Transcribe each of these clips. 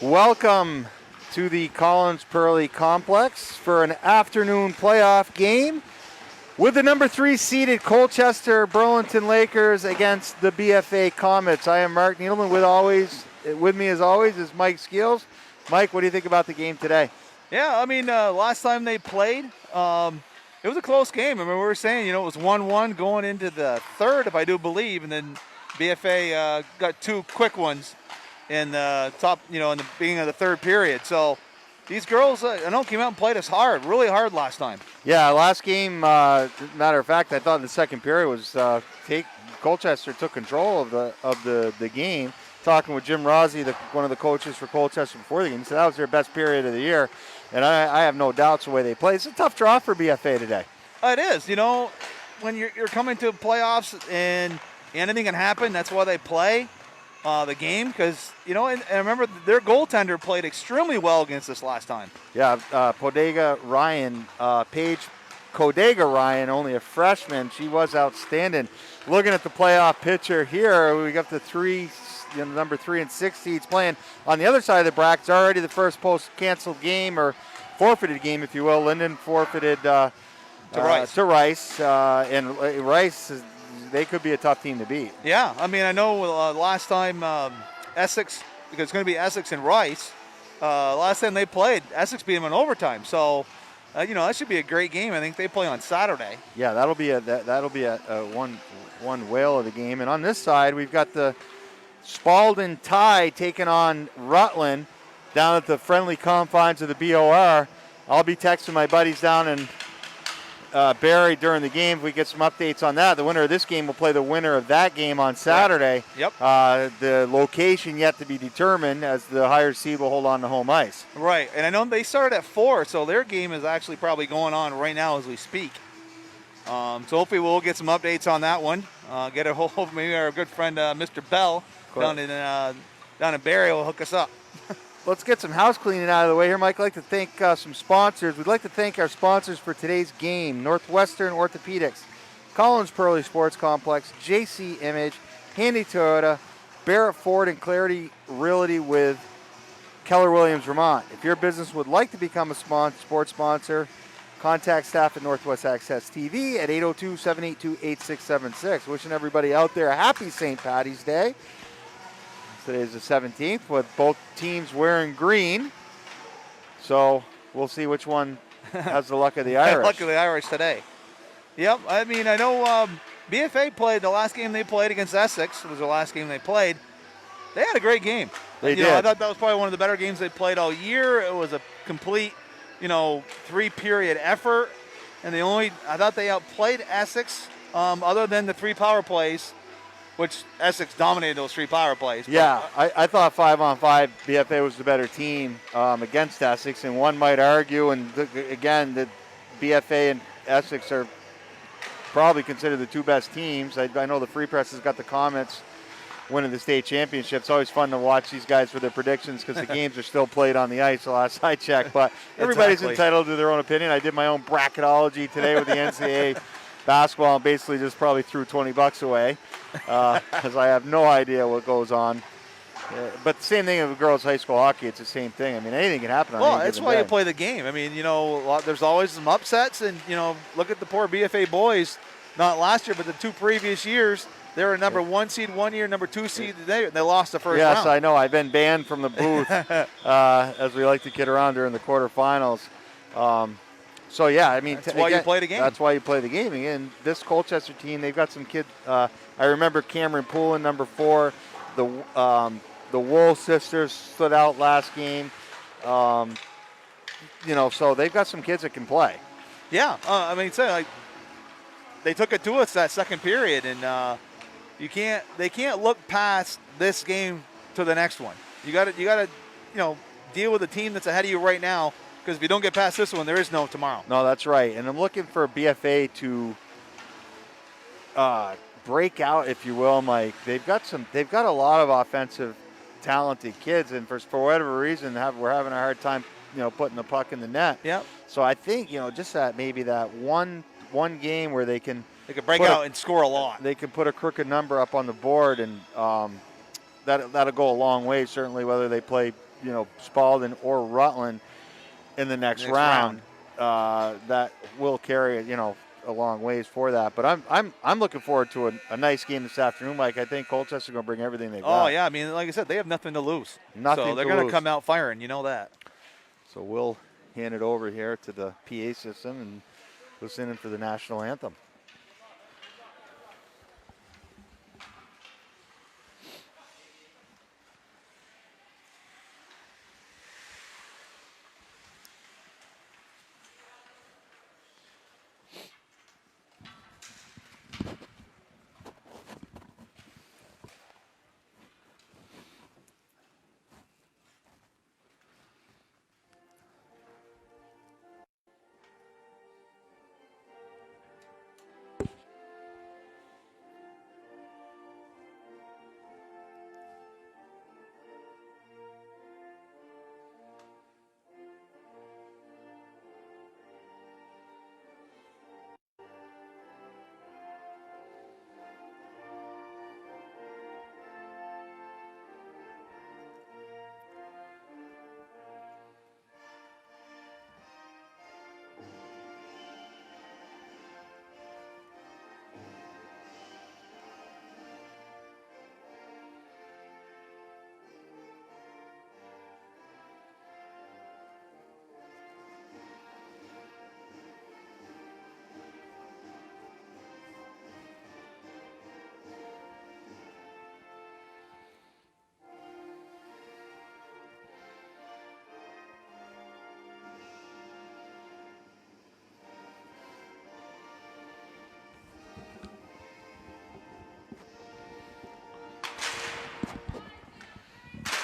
Welcome to the Collins Pearly Complex for an afternoon playoff game with the number 3 seeded Colchester Burlington Lakers against the BFA Comets. I am Mark Needleman. With me as always is Mike Skeels. Mike, what do you think about the game today? Yeah, last time they played, it was a close game. I mean, we were saying, it was 1-1 going into the third, if I do believe, and then BFA got 2 quick ones in the top, in the beginning of the third period. So these girls, came out and played us really hard last time. Yeah, last game, matter of fact, I thought the second period was Colchester took control of the game. Talking with Jim Rossi, one of the coaches for Colchester before the game, he said that was their best period of the year, and I have no doubts the way they played. It's a tough draw for BFA today. It is. When you're coming to playoffs and anything can happen, that's why they play the game, because, and remember, their goaltender played extremely well against us last time. Yeah, Paige Kodega Ryan, only a freshman, she was outstanding. Looking at the playoff picture here, we got the number 3 and 6 seeds playing on the other side of the bracket. It's already the first post-canceled game, or forfeited game, if you will. Linden forfeited to Rice. And Rice, they could be a tough team to beat. Yeah, I know last time Essex, because it's going to be Essex and Rice, last time they played, Essex beat them in overtime. So, that should be a great game. I think they play on Saturday. Yeah, that'll be a one whale of the game. And on this side, we've got the Spalding Tide taking on Rutland down at the friendly confines of the BOR. I'll be texting my buddies down in Barry during the game if we get some updates on that. The winner of this game will play the winner of that game on Saturday. Yep. The location yet to be determined, as the higher seed will hold on to home ice. Right, and I know they started at 4, so their game is actually probably going on right now as we speak. So hopefully we'll get some updates on that one. Get a hold of maybe our good friend Mr. Bell down in Barry will hook us up. Let's get some house cleaning out of the way here, Mike. I'd like to thank some sponsors. We'd like to thank our sponsors for today's game: Northwestern Orthopedics, Collins Pearly Sports Complex, JC Image, Handy Toyota, Barrett Ford, and Clarity Realty with Keller Williams, Vermont. If your business would like to become a sports sponsor, contact staff at Northwest Access TV at 802-782-8676. Wishing everybody out there a happy St. Paddy's Day. Today's the 17th, with both teams wearing green. So we'll see which one has the luck of the Irish. Luck of the Irish today. Yep, I know BFA played the last game they played against Essex. It was the last game they played. They had a great game. They did. I thought that was probably one of the better games they played all year. It was a complete, 3-period effort. And I thought they outplayed Essex, other than the 3 power plays, which Essex dominated those 3 power plays. Yeah, I thought 5-on-5 BFA was the better team against Essex, and one might argue, again, that BFA and Essex are probably considered the 2 best teams. I know the Free Press has got the Comets winning the state championship. It's always fun to watch these guys for their predictions, because the games are still played on the ice the last I checked. But everybody's entitled to their own opinion. I did my own bracketology today with the NCAA basketball, and basically just probably threw $20 away, because I have no idea what goes on. But the same thing with girls' high school hockey. It's the same thing. Anything can happen on any given day. Well, that's why you play the game. There's always some upsets, and, look at the poor BFA boys, not last year, but the 2 previous years. They were a number 1 seed one year, number 2 seed today, and they lost the first round. Yes, I know. I've been banned from the booth, as we like to kid around during the quarterfinals. So, yeah, that's why you play the game. That's why you play the game. And this Colchester team, they've got some kids. I remember Cameron Poulin, number 4. The Wool sisters stood out last game. So they've got some kids that can play. Yeah, they took it to us that second period, and they can't look past this game to the next one. You got to deal with the team that's ahead of you right now. Because if you don't get past this one, there is no tomorrow. No, that's right. And I'm looking for BFA to break out, if you will, Mike. They've got a lot of offensive, talented kids, and for whatever reason, we're having a hard time, putting the puck in the net. Yep. So I think, just that one game where they can break out and score a lot. They can put a crooked number up on the board, and that'll go a long way. Certainly, whether they play Spalding or Rutland in the next round. That will carry a long ways for that. But I'm looking forward to a nice game this afternoon, Mike. I think Colchester's going to bring everything they've got. Oh yeah, I mean, like I said, they have nothing to lose. Nothing so they're to going to lose. come out firing. You know that. So we'll hand it over here to the PA system and listen in for the national anthem.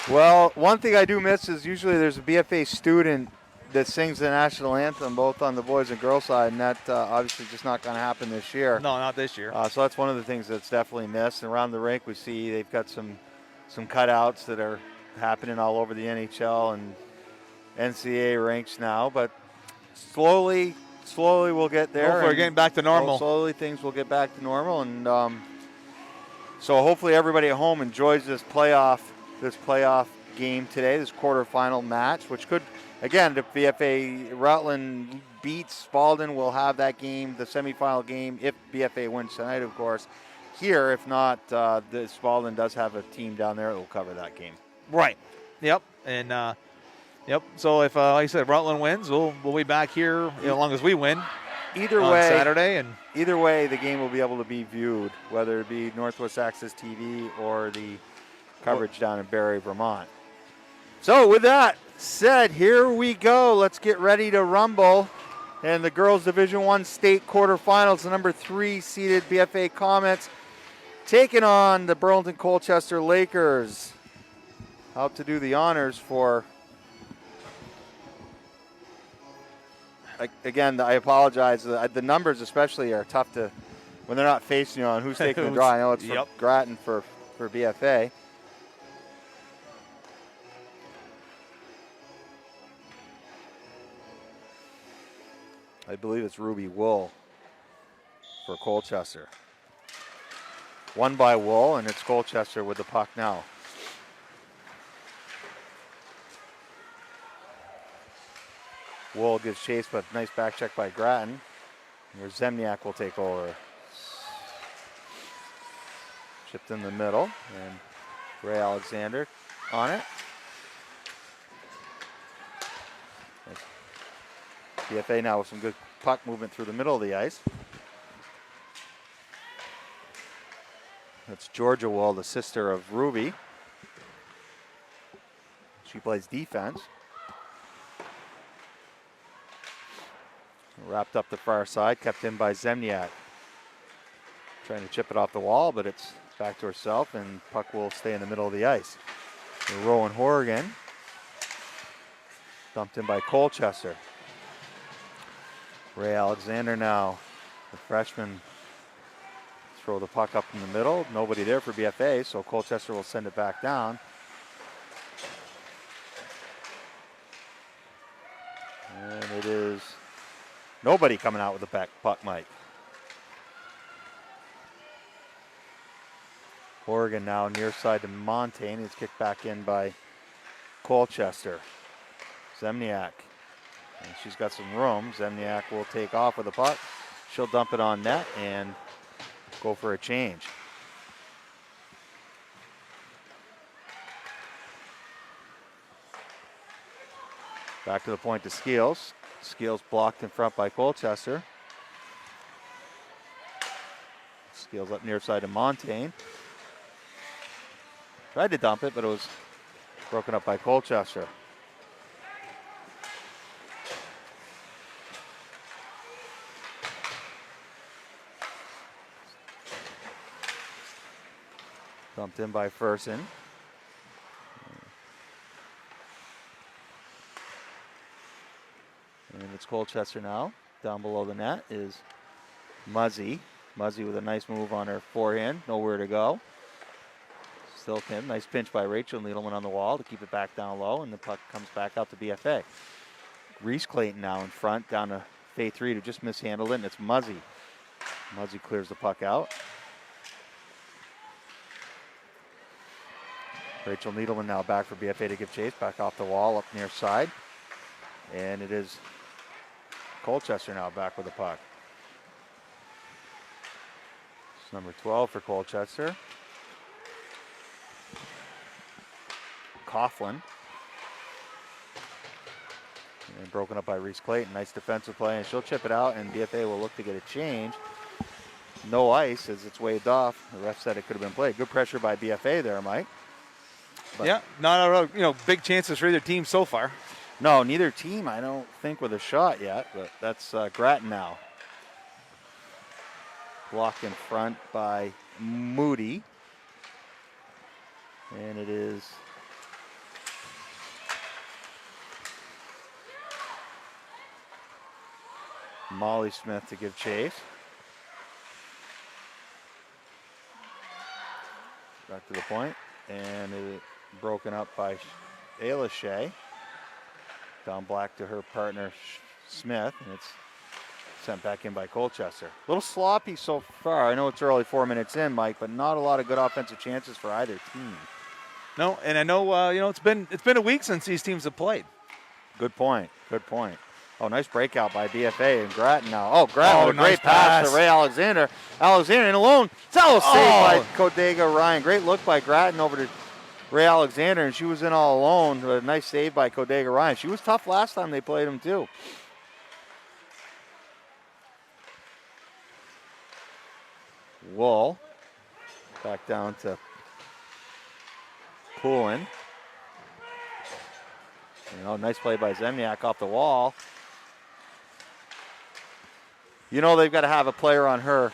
Well, one thing I do miss is usually there's a BFA student that sings the national anthem both on the boys and girls side, and that obviously just not going to happen this year. No, not this year. So that's one of the things that's definitely missed. And around the rink, we see they've got some cutouts that are happening all over the NHL and NCAA rinks now, but slowly we'll get there. Hopefully we're getting back to normal. Slowly things will get back to normal, and so hopefully everybody at home enjoys this playoff game today, this quarterfinal match, which could, again, if BFA Rutland beats Spalding, we'll have that game, the semifinal game, if BFA wins tonight, of course. Here, if not, the Spalding does have a team down there that will cover that game. Right. Yep. And yep. So if, like I said, Rutland wins, we'll be back here as long as we win. Either on way, Saturday, and either way, the game will be able to be viewed, whether it be Northwest Access TV or the coverage down in Barrie, Vermont. So with that said, here we go. Let's get ready to rumble. And the girls Division I state quarterfinals, the number 3 seeded BFA Comets taking on the Burlington Colchester Lakers. Out to do the honors for, again, I apologize. The numbers especially are tough to, when they're not facing you on who's taking the draw. I know it's for Grattan for BFA. I believe it's Ruby Wool for Colchester. Won by Wool, and it's Colchester with the puck now. Wool gives chase, but nice back check by Grattan. Here Zemniak will take over. Chipped in the middle, and Ray Alexander on it. BFA now with some good puck movement through the middle of the ice. That's Georgia Wool, the sister of Ruby. She plays defense. Wrapped up the far side, kept in by Zemniak. Trying to chip it off the wall, but it's back to herself, and puck will stay in the middle of the ice. And Rowan Horrigan. Dumped in by Colchester. Ray Alexander now, the freshman, throw the puck up in the middle. Nobody there for BFA, so Colchester will send it back down. And it is nobody coming out with the puck, Mike. Oregon now near side to Montaigne. It's kicked back in by Colchester. Zemniak. And she's got some room. Zemniak will take off with the puck. She'll dump it on net and go for a change. Back to the point to Skeels. Skeels blocked in front by Colchester. Skeels up near side to Montaigne. Tried to dump it, but it was broken up by Colchester. Dumped in by Fersen. And it's Colchester now. Down below the net is Muzzy. Muzzy with a nice move on her forehand. Nowhere to go. Still Tim. Nice pinch by Rachel Needleman on the wall to keep it back down low, and the puck comes back out to BFA. Reese Clayton now in front, down to Faith Reed, who just mishandled it, and it's Muzzy. Muzzy clears the puck out. Rachel Needleman now back for BFA to give chase. Back off the wall, up near side. And it is Colchester now back with the puck. It's number 12 for Colchester. Coughlin. And broken up by Reese Clayton. Nice defensive play, and she'll chip it out, and BFA will look to get a change. No ice as it's waved off. The ref said it could have been played. Good pressure by BFA there, Mike. But yeah, not a big chances for either team so far. No, neither team, I don't think, with a shot yet, but that's Grattan now. Blocked in front by Moody. And it is Molly Smith to give chase. Back to the point, and it broken up by Ayla Shea. Down black to her partner Smith, and it's sent back in by Colchester. A little sloppy so far. I know it's early, 4 minutes in, Mike, but not a lot of good offensive chances for either team. No, and I know it's been a week since these teams have played. Good point. Good point. Oh, nice breakout by BFA and Grattan now. Oh, Grattan with a nice great pass to Ray Alexander. Alexander in alone. Sallow saved by Kodega Ryan. Great look by Grattan over to Ray Alexander, and she was in all alone. A nice save by Kodega Ryan. She was tough last time they played him, too. Wool. Back down to Poulin. Nice play by Zemniak off the wall. They've got to have a player on her.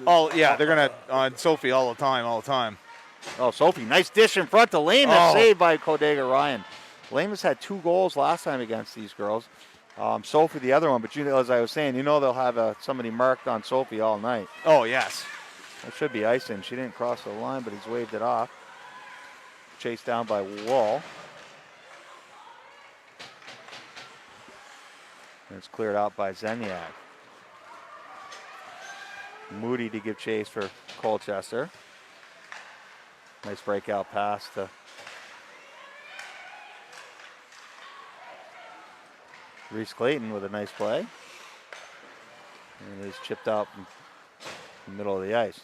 Oh, yeah, they're going to on Sophie all the time. Oh, Sophie, nice dish in front to Lamus, saved by Kodega Ryan. Lamus had 2 goals last time against these girls. Sophie, the other one, but as I was saying, they'll have somebody marked on Sophie all night. Oh, yes. That should be icing. She didn't cross the line, but he's waved it off. Chased down by Wall. And it's cleared out by Zemniak. Moody to give chase for Colchester. Nice breakout pass to Reese Clayton with a nice play. And it is chipped out in the middle of the ice.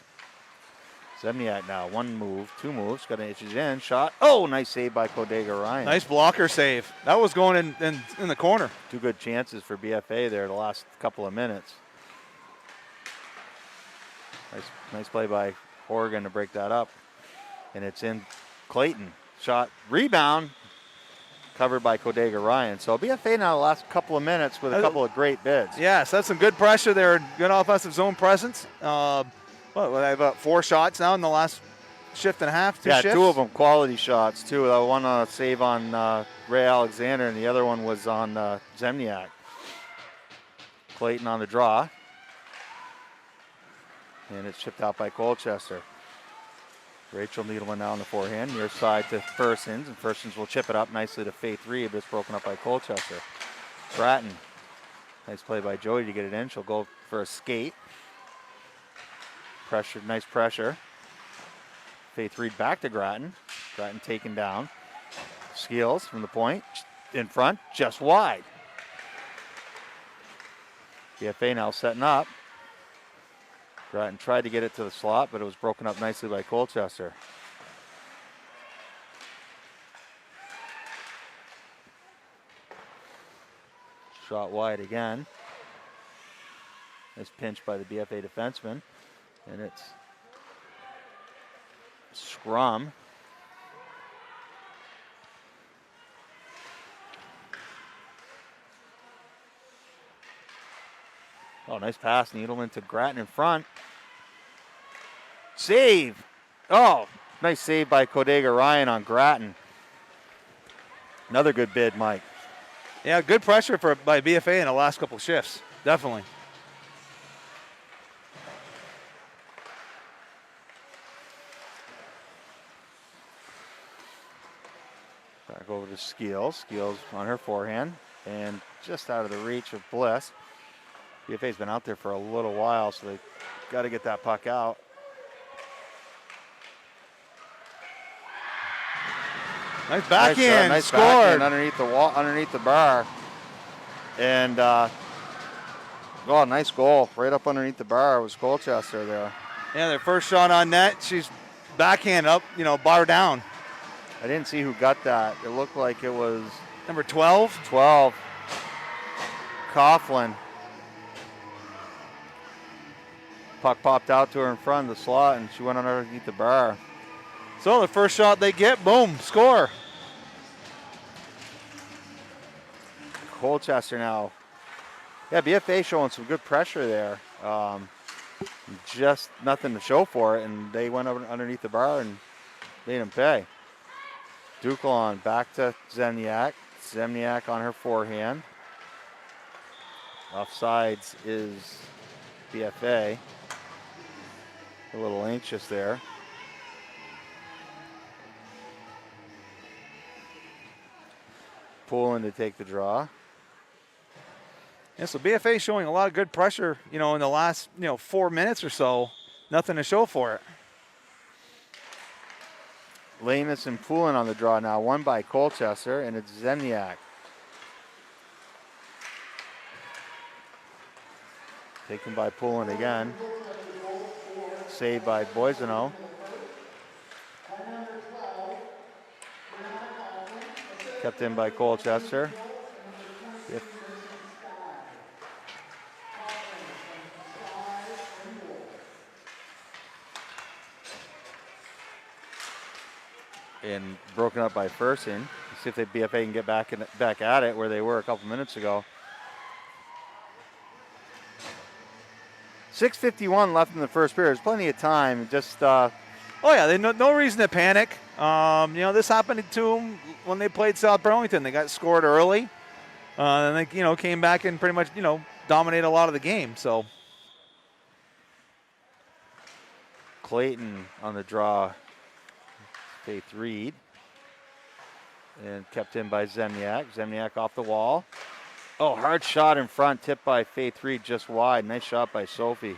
Zemniak now, 1 move, 2 moves, got an itches in, shot. Oh, nice save by Kodega Ryan. Nice blocker save. That was going in the corner. 2 good chances for BFA there the last couple of minutes. Nice play by Oregon to break that up. And it's in Clayton. Shot, rebound, covered by Kodega Ryan. So BFA now the last couple of minutes with a couple of great bids. Yes, that's some good pressure there. Good offensive zone presence. They have about 4 shots now in the last shift and a half. 2 shifts. 2 of them quality shots, too. One on a save on Ray Alexander, and the other one was on Zemniak. Clayton on the draw. And it's chipped out by Colchester. Rachel Needleman now on the forehand, near side to Fursons, and Fursons will chip it up nicely to Faith Reed, but it's broken up by Colchester. Grattan, nice play by Jody to get it in. She'll go for a skate. Pressure, nice pressure. Faith Reed back to Grattan. Grattan taken down. Skeels from the point, in front, just wide. BFA now setting up. Grattan tried to get it to the slot, but it was broken up nicely by Colchester. Shot wide again. Nice pinch by the BFA defenseman. And it's scrum. Oh, nice pass. Needleman to Grattan in front. Save. Oh, nice save by Kodega Ryan on Grattan. Another good bid, Mike. Yeah, good pressure by BFA in the last couple shifts. Definitely. Back over to Skeels. Skeels on her forehand and just out of the reach of Bliss. BFA's been out there for a little while, so they got to get that puck out. Nice backhand, nice scored. Backhand underneath the wall, underneath the bar, and nice goal right up underneath the bar. It was Colchester there. Yeah, their first shot on net. She's backhand up, bar down. I didn't see who got that. It looked like it was number 12. 12. Coughlin. Puck popped out to her in front of the slot, and she went underneath the bar. So the first shot they get, boom, score. Colchester now. Yeah, BFA showing some good pressure there. Just nothing to show for it, and they went over underneath the bar and made them pay. Duclon back to Zemniak. Zemniak on her forehand. Offsides is BFA. A little anxious there. Pulling to take the draw. Yeah, so BFA showing a lot of good pressure, in the last, 4 minutes or so. Nothing to show for it. Lamus and Poulin on the draw now, won by Colchester, and it's Zemniak. Taken by Poulin again. Saved by Boisano. Kept in by Colchester. Yep. And broken up by Fersen. See if the BFA can get back at it where they were a couple minutes ago. 6:51 left in the first period. There's plenty of time. Just oh yeah, they no reason to panic. This happened to them when they played South Burlington. They got scored early, and they came back and pretty much dominated a lot of the game. So Clayton on the draw. Faith Reed. And kept in by Zemniak. Zemniak off the wall. Oh, hard shot in front, tipped by Faith Reed just wide. Nice shot by Sophie.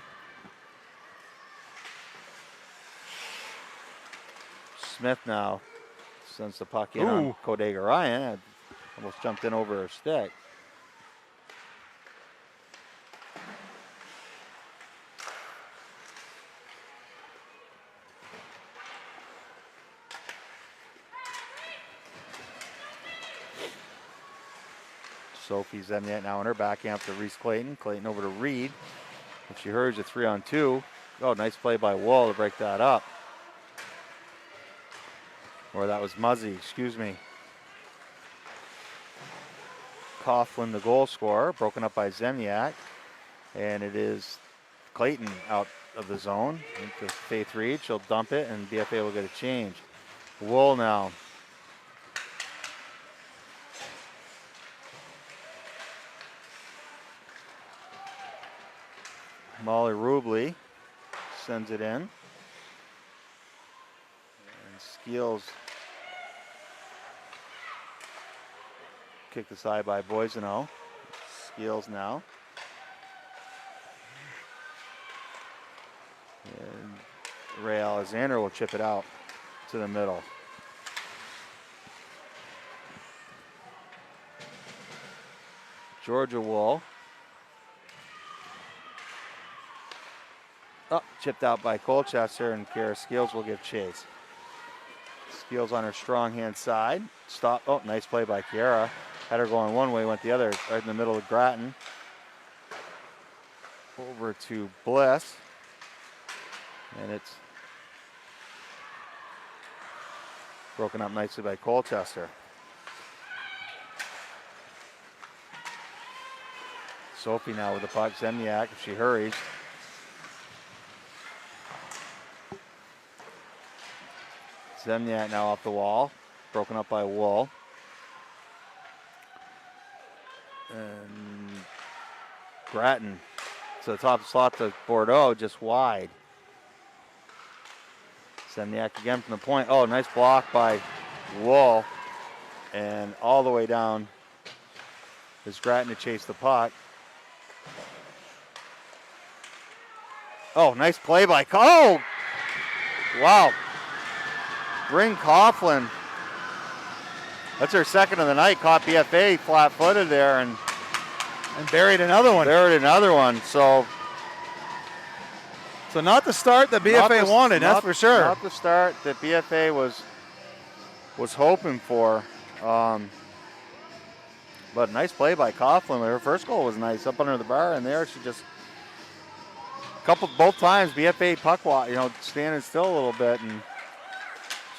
Smith now sends the puck in on Kodega Ryan. Almost jumped in over her stick. Sophie Zemniak now in her backhand to Reese Clayton. Clayton over to Reed. If she hurries a 3-on-2. Oh, nice play by Wall to break that up. Or that was Muzzy, excuse me. Coughlin, the goal scorer, broken up by Zemniak. And it is Clayton out of the zone. Into Faith Reed, she'll dump it, and BFA will get a change. Wool now. Molly Rubley sends it in. And Skeels kicked aside by Boisano. Skeels now. And Ray Alexander will chip it out to the middle. Georgia Wool. Oh, chipped out by Colchester, and Kara Skeels will give chase. Skeels on her strong hand side. Stop. Oh, nice play by Kiara. Had her going one way, went the other, right in the middle of Grattan. Over to Bliss. And it's broken up nicely by Colchester. Sophie now with the puck. Zemniak, if she hurries. Zemniak now off the wall. Broken up by Wool. And Grattan to the top slot to Bordeaux, just wide. Zemniak again from the point. Oh, nice block by Wool. And all the way down is Grattan to chase the puck. Oh, nice play by Oh! Wow. Bryn Coughlin. That's her second of the night. Caught BFA flat-footed there and buried another one. So not the start that BFA wanted, that's for sure. Not the start that BFA was hoping for. But nice play by Coughlin. Her first goal was nice up under the bar, and there she just both times BFA puck walk, standing still a little bit, and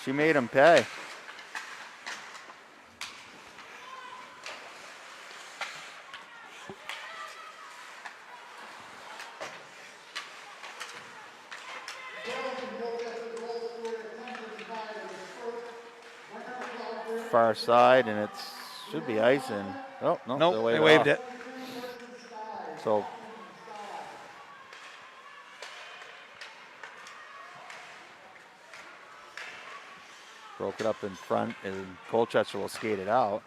she made him pay. Far side, and it should be icing. Oh, no, nope, they waved it. So broke it up in front, and Colchester will skate it out.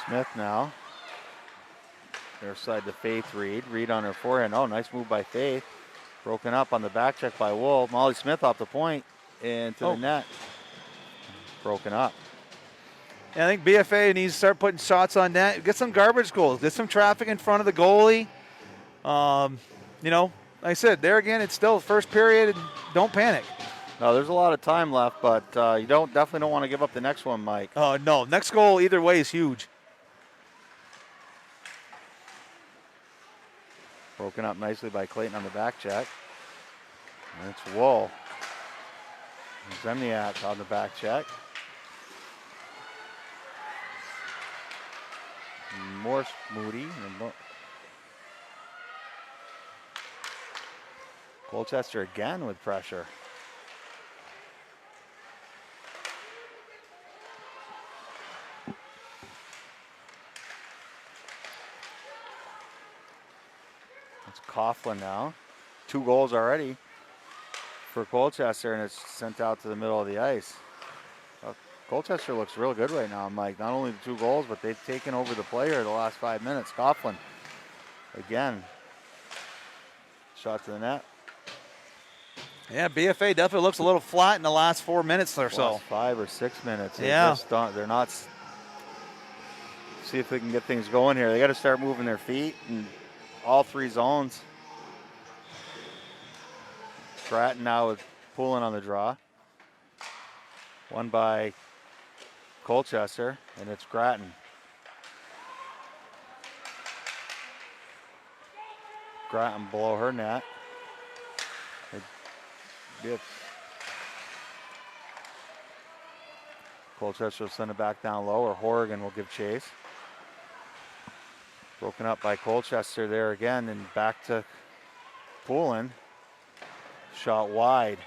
Smith now. Their side to Faith Reed. Reed on her forehand. Oh, nice move by Faith. Broken up on the back check by Wolf. Molly Smith off the point and to the net. Broken up. And I think BFA needs to start putting shots on net. Get some garbage goals. Get some traffic in front of the goalie. Like I said, there again, it's still the first period. And don't panic. No, there's a lot of time left, but you definitely don't want to give up the next one, Mike. Oh, no. Next goal either way is huge. Broken up nicely by Clayton on the back check. And it's Wool. Zemniak on the back check. More Moody. Colchester again with pressure. It's Coughlin now. 2 goals already for Colchester, and it's sent out to the middle of the ice. Colchester looks real good right now, Mike. Not only the 2 goals, but they've taken over the play here the last 5 minutes. Coughlin again. Shot to the net. Yeah, BFA definitely looks a little flat in the last 4 minutes or so. Last 5 or 6 minutes. They're not. See if they can get things going here. They got to start moving their feet in all 3 zones. Grattan now with Poulin on the draw. Won by Colchester, and it's Grattan. Grattan below her net. Colchester will send it back down low, or Horrigan will give chase. Broken up by Colchester there again, and back to Poulin. Shot wide.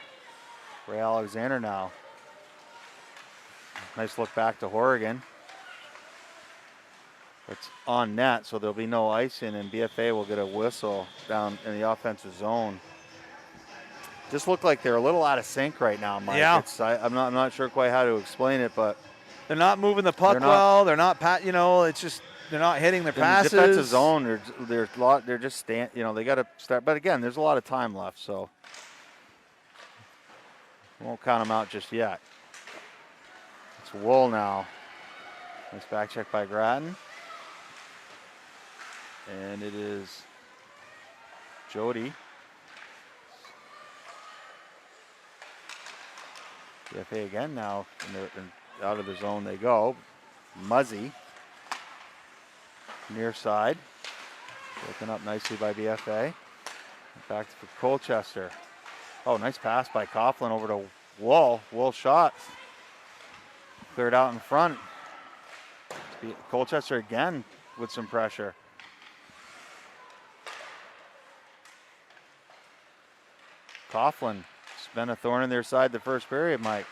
Ray Alexander now. Nice look back to Horrigan. It's on net, so there'll be no icing, and BFA will get a whistle down in the offensive zone. Just look like they're a little out of sync right now, Mike. Yeah. I'm not sure quite how to explain it, but they're not moving the puck well. They're not it's just they're not hitting their passes. In the defensive zone, they're just they got to start. But again, there's a lot of time left, so we won't count them out just yet. It's Wool now Nice back check by Grattan. And it is Jody. BFA again now. Out of the zone they go. Muzzy. Near side. Broken up nicely by BFA. Back to Colchester. Oh, nice pass by Coughlin over to Wool. Wool shot. Cleared out in front. Colchester again with some pressure. Coughlin. It's been a thorn in their side the first period, Mike.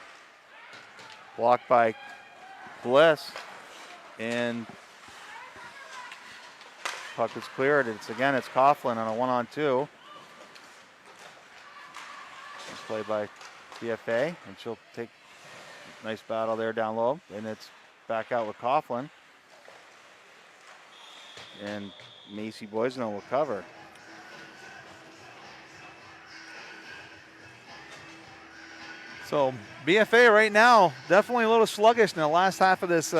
Blocked by Bliss. And puck is cleared. It's Coughlin on a 1-on-2. Nice play by BFA, and she'll take a nice battle there down low, and it's back out with Coughlin. And Macy Boisno will cover. So BFA right now definitely a little sluggish in the last half of this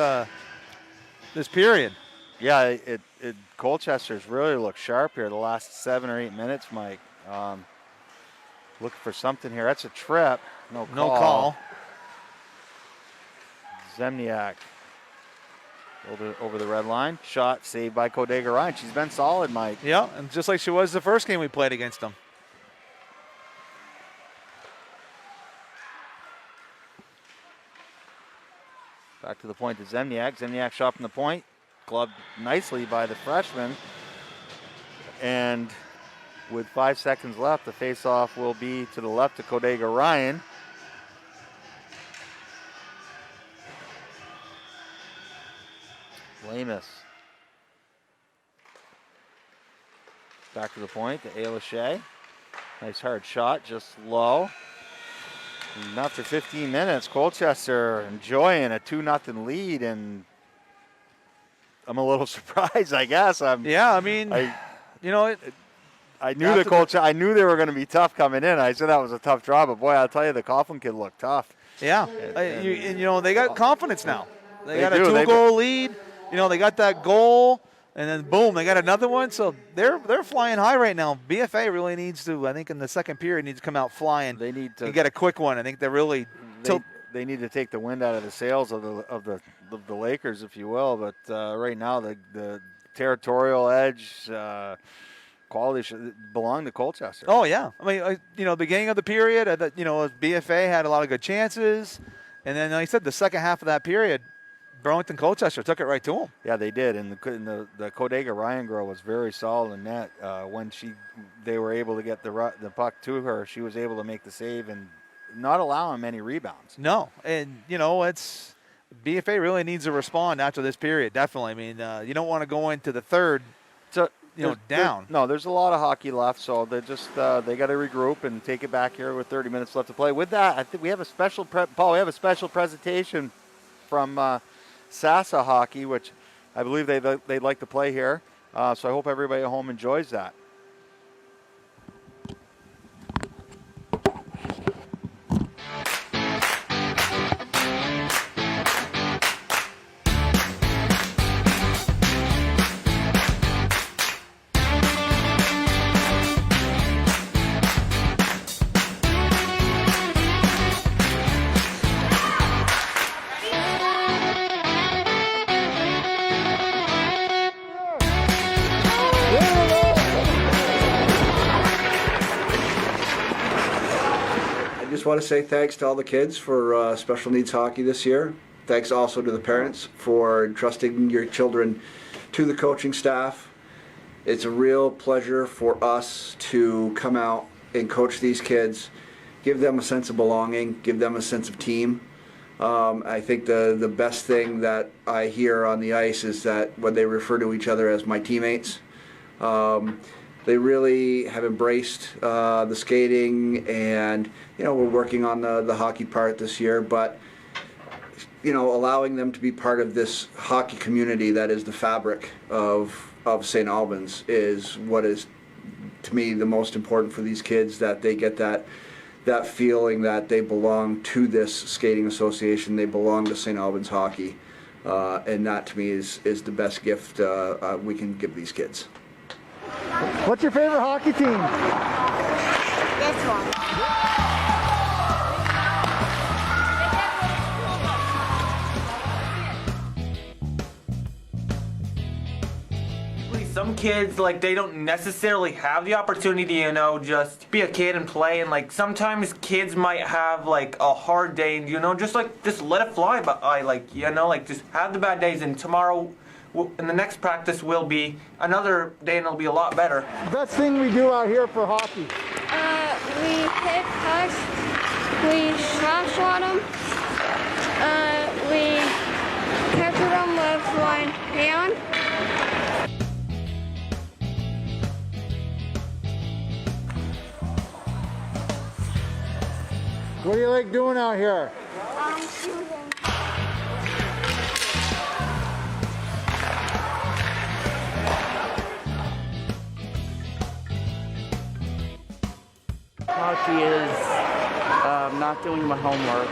this period. Yeah, Colchester's really looked sharp here the last 7 or 8 minutes, Mike. Looking for something here. That's a trip. No call. Zemniak over the red line. Shot saved by Kodega Ryan. She's been solid, Mike. Yeah, and just like she was the first game we played against them. Back to the point to Zemniak. Zemniak shot from the point. Gloved nicely by the freshman. And with 5 seconds left, the faceoff will be to the left to Kodega Ryan. Lamus. Back to the point to Ayla Shea. Nice hard shot, just low. And after 15 minutes, Colchester enjoying a 2-0 lead, and I'm a little surprised, I guess. I knew they were going to be tough coming in. I said that was a tough draw, but boy, I'll tell you, the Coughlin kid looked tough. Yeah, and they got confidence now. They got a 2-goal lead. They got that goal, and then boom, they got another one. So they're flying high right now. BFA really needs to, I think, in the second period, needs to come out flying. They need to get a quick one. I think they really they need to take the wind out of the sails of the Lakers, if you will. But right now, the territorial edge, quality should belong to Colchester. Oh yeah, beginning of the period, BFA had a lot of good chances, and then like I said, the second half of that period, Burlington Colchester took it right to them. Yeah, they did, and the Kodega Ryan girl was very solid in net. When they were able to get the puck to her, she was able to make the save and not allowing many rebounds. No, and it's BFA really needs to respond after this period. Definitely. You don't want to go into the third, down. There's a lot of hockey left, so they just they got to regroup and take it back here with 30 minutes left to play. With that, I think we have a special Paul. We have a special presentation from Sassa Hockey, which I believe they'd like to play here. So I hope everybody at home enjoys that. I just want to say thanks to all the kids for special needs hockey this year. Thanks also to the parents for entrusting your children to the coaching staff. It's a real pleasure for us to come out and coach these kids, give them a sense of belonging, give them a sense of team. I think the best thing that I hear on the ice is that when they refer to each other as my teammates, they really have embraced the skating, and we're working on the hockey part this year, but allowing them to be part of this hockey community that is the fabric of St. Albans is what is, to me, the most important for these kids, that they get that feeling that they belong to this skating association, they belong to St. Albans hockey. And that to me is the best gift we can give these kids. What's your favorite hockey team? This one. Some kids, like, they don't necessarily have the opportunity, you know, just be a kid and play. And, like, sometimes kids might have, like, a hard day, and, you know, just let it fly by, like, you know, like, just have the bad days. And tomorrow, and the next practice will be another day, and it'll be a lot better. Best thing we do out here for hockey? We hit pucks, we shot them, we catch them with one hand. What do you like doing out here? Shooting. Hockey is not doing my homework.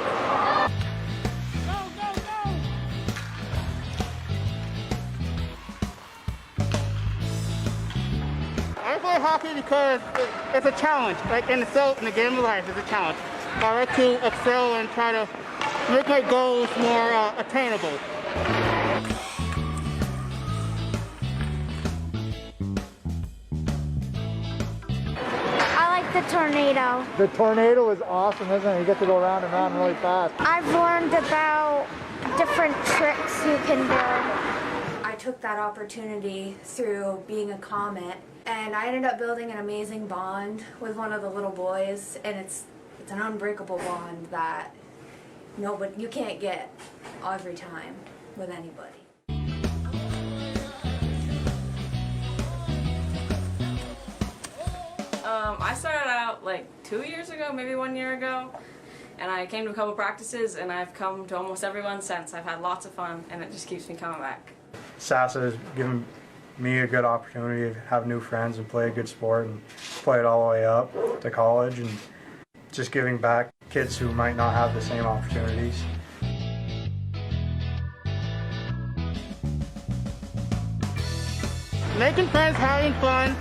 I play hockey because it's a challenge. Like in the game of life, it's a challenge. I like to excel and try to make my goals more attainable. I like the tornado. The tornado is awesome, isn't it? You get to go around and around really fast. I've learned about different tricks you can do. I took that opportunity through being a Comet, and I ended up building an amazing bond with one of the little boys, and it's an unbreakable bond that you can't get every time with anybody. I started out like 2 years ago, maybe 1 year ago, and I came to a couple practices, and I've come to almost every one since. I've had lots of fun, and it just keeps me coming back. SASA has given me a good opportunity to have new friends and play a good sport and play it all the way up to college, and just giving back kids who might not have the same opportunities. Making friends, having fun.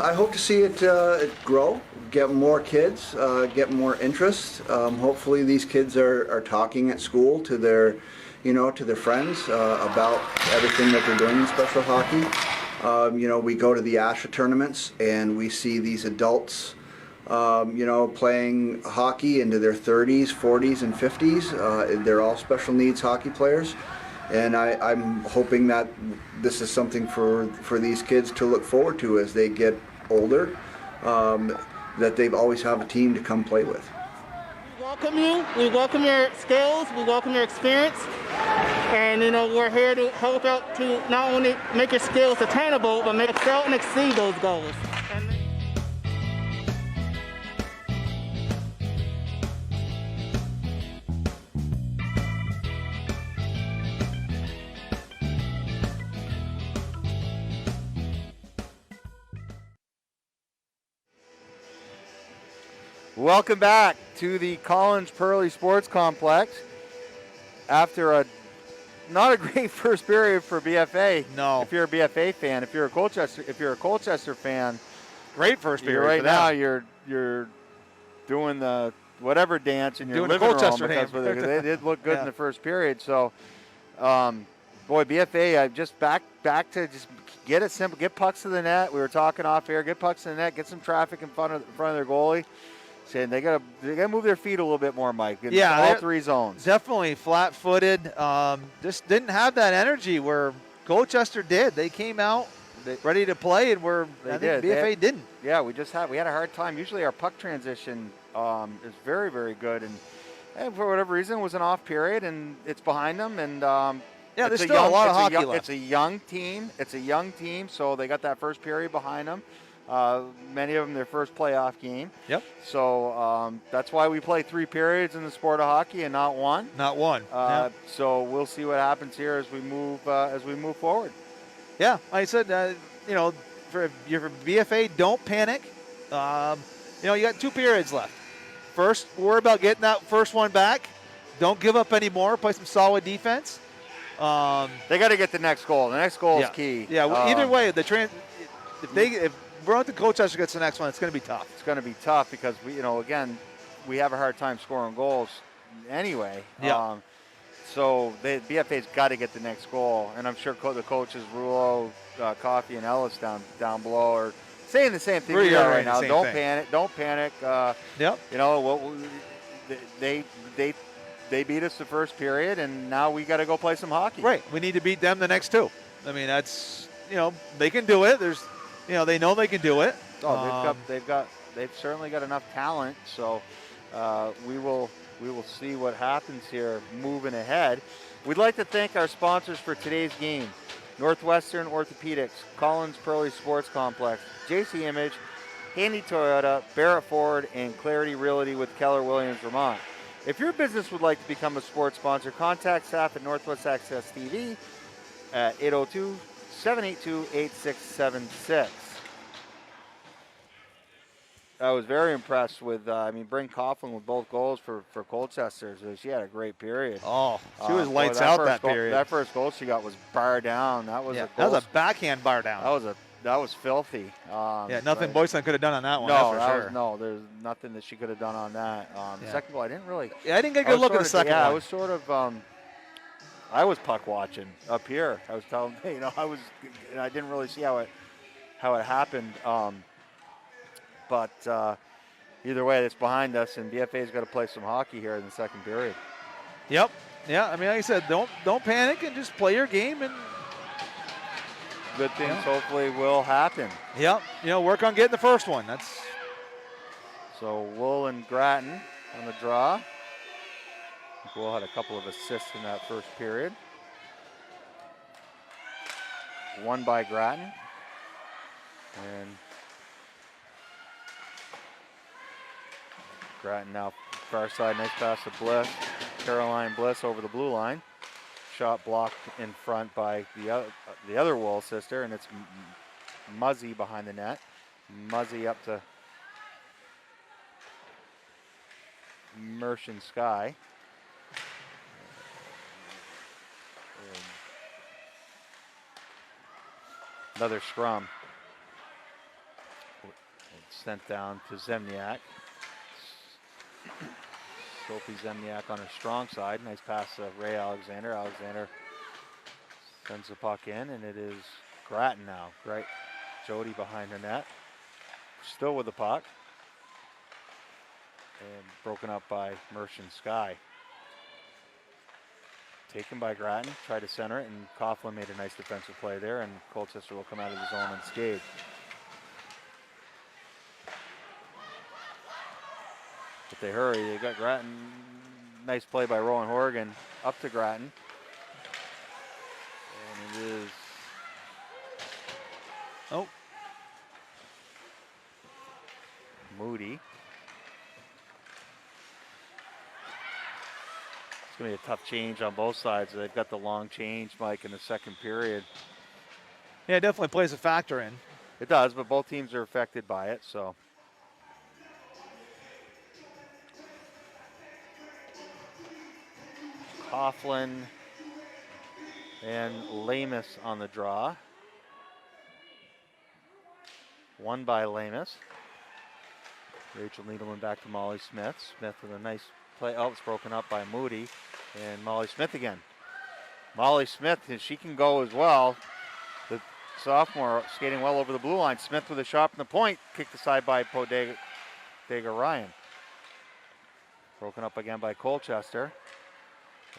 I hope to see it grow, get more kids, get more interest. Hopefully these kids are talking at school to their, to their friends about everything that they're doing in special hockey. We go to the ASHA tournaments and we see these adults, playing hockey into their 30s, 40s, and 50s. They're all special needs hockey players. And I'm hoping that this is something for these kids to look forward to as they get older, that they've always have a team to come play with. We welcome you, we welcome your skills, we welcome your experience, and we're here to help out to not only make your skills attainable, but make excel and exceed those goals. Welcome back to the Collins Pearly Sports Complex. After not a great first period for BFA. No. If you're a BFA fan, if you're a Colchester fan, Great first period. right for them. now you're doing the whatever dance in your Doing the living room Colchester because dance. they did look good Yeah. in the first period. So, boy, BFA, just back to just get it simple, get pucks to the net. We were talking off air, get pucks to the net, get some traffic in front of their goalie. Saying they gotta move their feet a little bit more, Mike. In all three zones. Definitely flat-footed. Just didn't have that energy where Colchester did. They came out ready to play, and I think BFA didn't. Yeah, we had a hard time. Usually our puck transition is very, very good, and for whatever reason it was an off period, and it's behind them. And there's still a lot of hockey left. It's a young team. So they got that first period behind them. Many of them their first playoff game. Yep. So that's why we play 3 periods in the sport of hockey and not one. Not one. So we'll see what happens here as we move forward. Yeah, like I said, for BFA, don't panic. You got 2 periods left. First, worry about getting that first one back. Don't give up anymore. Play some solid defense. They got to get the next goal. The next goal is key. Yeah. Either way, if Burlington Colchester gets the next one, it's going to be tough. It's going to be tough because we have a hard time scoring goals anyway. Yeah. So the BFA's got to get the next goal, and I'm sure the coaches Rulo, Coffey, and Ellis down below are saying the same thing we are right now. Don't panic. Don't panic. Yep. They beat us the first period, and now we got to go play some hockey. Right. We need to beat them the next 2. I mean, that's they can do it. They know they can do it. Oh, they've certainly got enough talent. So we will see what happens here moving ahead. We'd like to thank our sponsors for today's game: Northwestern Orthopedics, Collins Pearly Sports Complex, JC Image, Handy Toyota, Barrett Ford, and Clarity Realty with Keller Williams, Vermont. If your business would like to become a sports sponsor, contact staff at Northwest Access TV at 802-782-8676. I was very impressed with, Bryn Coughlin with both goals for Colchester. So she had a great period. Oh, she was lights out that period. That first goal she got was bar down. That was a backhand bar down. That was filthy. Nothing Boyson could have done on that one. There's nothing that she could have done on that. The second goal, I didn't really. Yeah, I didn't get a good look at the second one. Yeah, I was sort of. I was puck watching up here. I was telling, I didn't really see how it happened. But either way, it's behind us, and BFA's got to play some hockey here in the second period. Yep. Yeah. I mean, like I said, don't panic and just play your game and. Good things hopefully will happen. Yep. Work on getting the first one. So Wool and Grattan on the draw. Wool had a couple of assists in that first period. One by Grattan. And Grattan now far side, nice pass to Bliss. Caroline Bliss over the blue line. Shot blocked in front by the other Wool sister, and it's Muzzy behind the net. Muzzy up to Mershon Sky. And another scrum. It's sent down to Zemniak. Sophie Zemniak on her strong side. Nice pass to Ray Alexander. Alexander sends the puck in, and it is Grattan now. Right, Jody behind the net. Still with the puck. And broken up by Mershon Sky. Taken by Grattan. Tried to center it, and Coughlin made a nice defensive play there, and Colchester will come out of the zone unscathed. But they hurry. They got Grattan. Nice play by Rowan Horgan up to Grattan. And it is. Moody. It's going to be a tough change on both sides. They've got the long change, Mike, in the second period. Yeah, it definitely plays a factor in. It does, but both teams are affected by it, so. Coughlin and Lamus on the draw. One by Lamus. Rachel Needleman back to Molly Smith. Smith with a nice play. Oh, it's broken up by Moody. And Molly Smith again. Molly Smith, she can go as well. The sophomore skating well over the blue line. Smith with a shot from the point. Kicked aside by Podega Ryan. Broken up again by Colchester.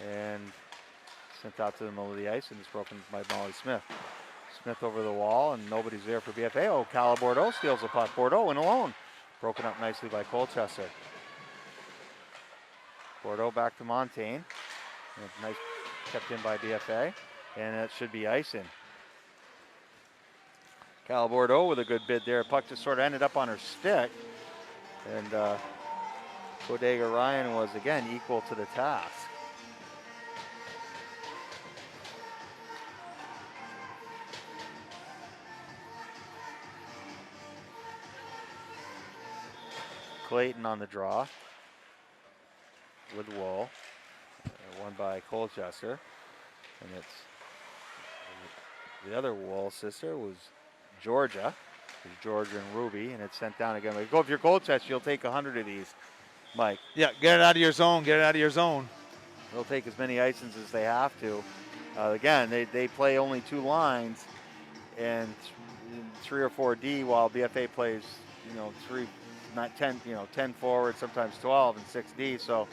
And sent out to the middle of the ice, and it's broken by Molly Smith. Smith over the wall, and nobody's there for BFA. Oh, Cala Bordeaux steals the puck. Bordeaux went alone. Broken up nicely by Colchester. Bordeaux back to Montaigne. And nice kept in by BFA, and it should be icing. Cal Bordeaux with a good bid there. Puck just sort of ended up on her stick. And Bodega Ryan was, again, equal to the task. Clayton on the draw with Wool. Won by Colchester. And it's the other Wool sister was Georgia. There's Georgia and Ruby, and it's sent down again. Like, go if you're Colchester, you'll take 100 of these, Mike. Yeah, get it out of your zone. Get it out of your zone. They'll take as many icings as they have to. Again, they play only 2 lines and 3 or 4 D, while BFA plays 10 forward, sometimes 12 and 6 D. So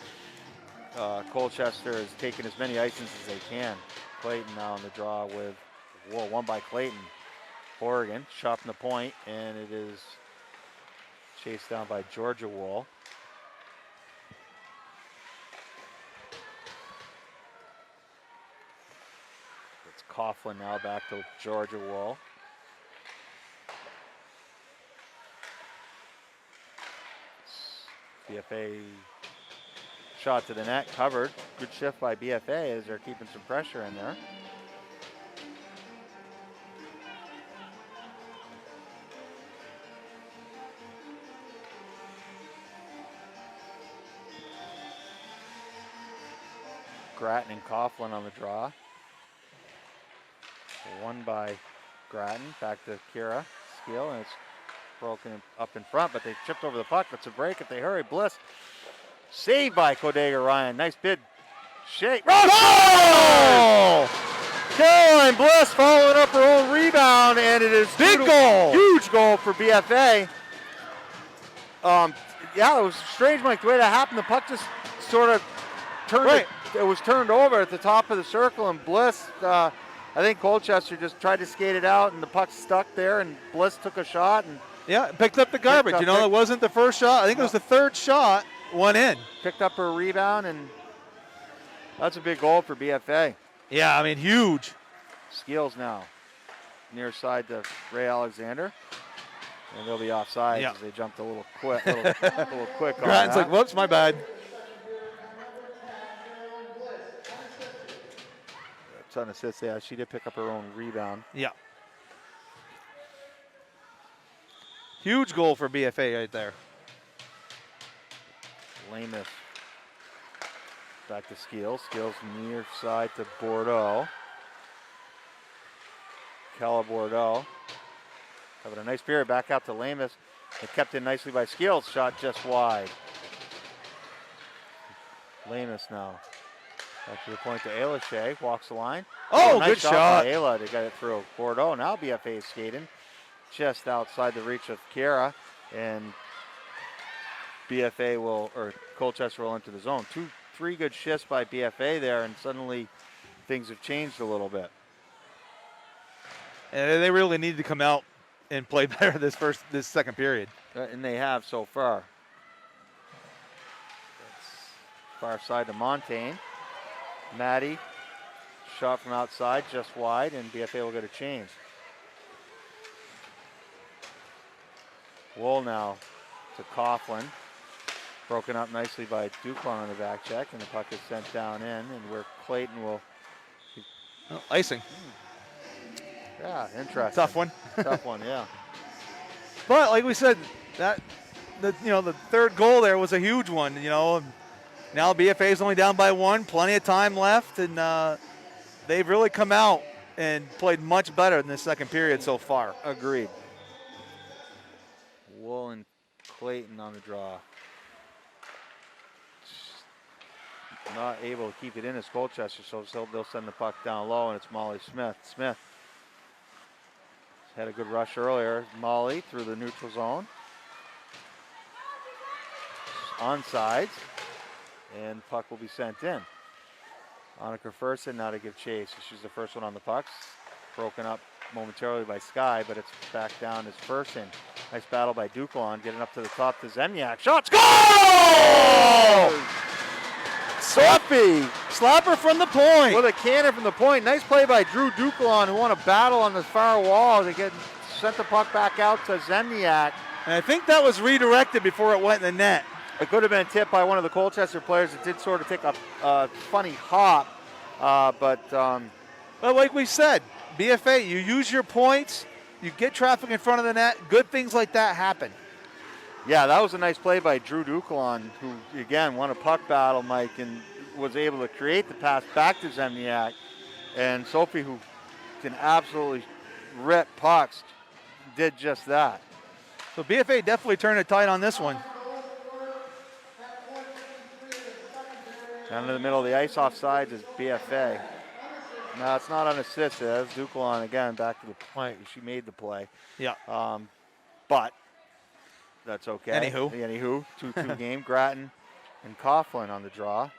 Colchester is taking as many icings as they can. Clayton now on the draw with Wool, won by Clayton. Oregon, shot from the point, and it is chased down by Georgia Wool. It's Coughlin now back to Georgia Wool. BFA shot to the net, covered. Good shift by BFA as they're keeping some pressure in there. Grattan and Coughlin on the draw. Won by Grattan, back to Kira Skill, and it's broken up in front, but they chipped over the puck. It's a break if they hurry. Bliss saved by Kodega Ryan. Nice bid. Shake. Goal! Caroline Bliss following up her own rebound, and it is big goal. Huge goal for BFA. Yeah, it was strange, Mike, the way that happened. The puck just sort of turned. It was turned over at the top of the circle, and Bliss, I think Colchester just tried to skate it out, and the puck stuck there, and Bliss took a shot. And yeah, picked up the garbage. It wasn't the first shot. I think it was the third shot, went in. Picked up her rebound, and that's a big goal for BFA. Yeah, I mean, huge. Skills now. Near side to Ray Alexander. And they'll be offside as they jumped a little quick. little quick on Grattan's that. like, whoops, my bad. Ton assists, yeah, she did pick up her own rebound. Yeah. Huge goal for BFA right there. Lamath back to Skills. Skills near side to Bordeaux. Cala Bordeaux having a nice period. Back out to Lamath. It kept in nicely by Skills. Shot just wide. Lamath now. Back to the point to Ayla Shea. Walks the line. Oh, nice good shot. By Ayla to get it through. Bordeaux now BFA is skating. Just outside the reach of Kiera. And BFA or Colchester will enter the zone. 2-3 good shifts by BFA there, and suddenly things have changed a little bit. And they really need to come out and play better this second period. And they have so far. That's far side to Montaigne. Maddie, shot from outside, just wide, and BFA will get a change. Wool now to Coughlin. Broken up nicely by Duclon on the back check, and the puck is sent down in, and where Clayton will... icing. Yeah, interesting. Tough one. Tough one, yeah. But like we said, the third goal there was a huge one. Now BFA is only down by 1, plenty of time left, and they've really come out and played much better in the second period so far. Agreed. Wool and Clayton on the draw. Not able to keep it in as Colchester, so they'll send the puck down low, and it's Molly Smith. Smith had a good rush earlier. Molly through the neutral zone. Onside, and puck will be sent in. Annika Fersen now to give chase. She's the first one on the puck. Broken up momentarily by Sky, but it's back down as Fersen. Nice battle by Duclon, getting up to the top to Zemniak. Shots, goal! Sophie! Slapper from the point. With a cannon from the point. Nice play by Drew Duclon, who won a battle on the far wall to get sent the puck back out to Zemniak. And I think that was redirected before it went in the net. It could have been tipped by one of the Colchester players. It did sort of take a funny hop, but like we said, BFA, you use your points, you get traffic in front of the net, good things like that happen. yeah, that was a nice play by Drew Ducalon, who, again, won a puck battle, Mike, and was able to create the pass back to Zemniak. And Sophie, who can absolutely rip pucks, did just that. So BFA definitely turned it tight on this one. Down to the middle of the ice off sides is BFA. No, it's not unassisted. That's Ducalon again, back to the point. She made the play. Yeah. But that's okay. Anywho. 2-2 game. Grattan and Coughlin on the draw.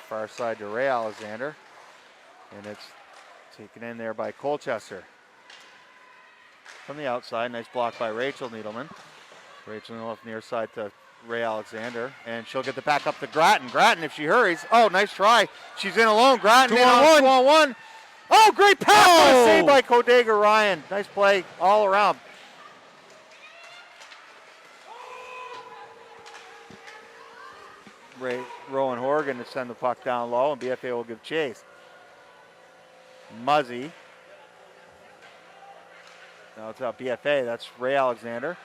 Far side to Ray Alexander. And it's taken in there by Colchester. From the outside, nice block by Rachel Needleman. Rachel Needleman left near side to Ray Alexander, and she'll get the back up to Grattan. Grattan, if she hurries. Oh, nice try. She's in alone. Grattan 2-on-1. Oh, great pass. Oh! Saved by Kodega Ryan. Nice play all around. Rowan Horgan to send the puck down low, and BFA will give chase. Muzzy. Now it's out BFA. That's Ray Alexander.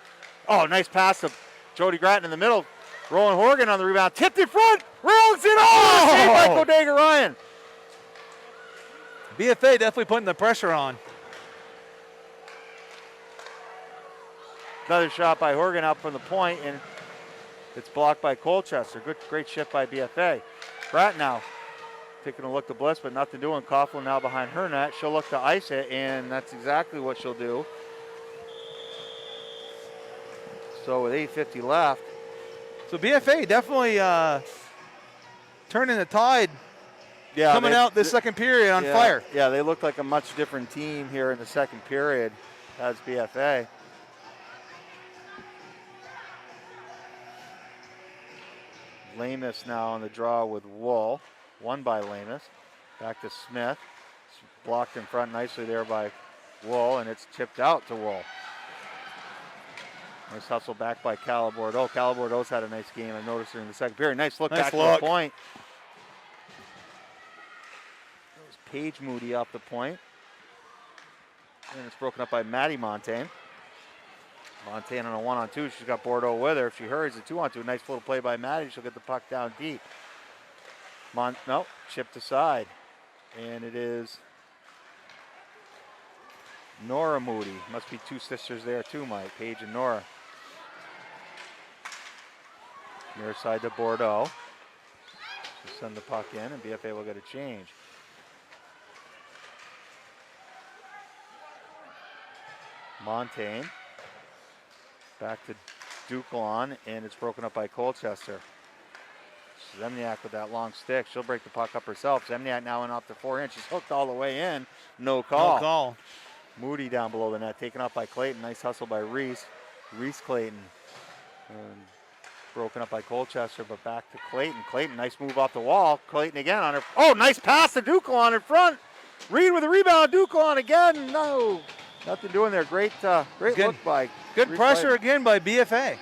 Oh, nice pass to Jody Grattan in the middle. Rowan Horgan on the rebound. Tipped in front. Ray Alexander. Oh! Saved by Kodega Ryan. BFA definitely putting the pressure on. Another shot by Horgan out from the point, and it's blocked by Colchester. Great shift by BFA. Grattan now taking a look to Bliss, but nothing doing. Coughlin now behind her net. She'll look to ice it, and that's exactly what she'll do. So with 8:50 left. So BFA definitely turning the tide. Yeah, coming out this second period on fire. Yeah, they look like a much different team here in the second period as BFA. Lamus now on the draw with Wool. Won by Lamus. Back to Smith. It's blocked in front nicely there by Wool, and it's chipped out to Wool. Nice hustle back by Calabordeaux. Calabordeaux's had a nice game. I noticed during the second period. Nice look back to the point. That was Paige Moody off the point. And it's broken up by Maddie Montaigne. Montaigne on a 1-on-2. She's got Bordeaux with her. If she hurries, a 2-on-2. Nice little play by Maddie. She'll get the puck down deep. Chipped aside. And it is Nora Moody. Must be two sisters there too, Mike. Paige and Nora. Near side to Bordeaux. She'll send the puck in, and BFA will get a change. Montaigne. Back to Ducalon, and it's broken up by Colchester. Zemniak with that long stick. She'll break the puck up herself. Zemniak now in off the 4-inch. She's hooked all the way in. No call. Moody down below the net, taken up by Clayton. Nice hustle by Reese. Reese Clayton. Broken up by Colchester, but back to Clayton. Clayton, nice move off the wall. Clayton again on her. Oh, nice pass to Ducalon in front. Reed with a rebound. Ducalon again. No. Nothing doing there. Great look by. Good pressure again by BFA.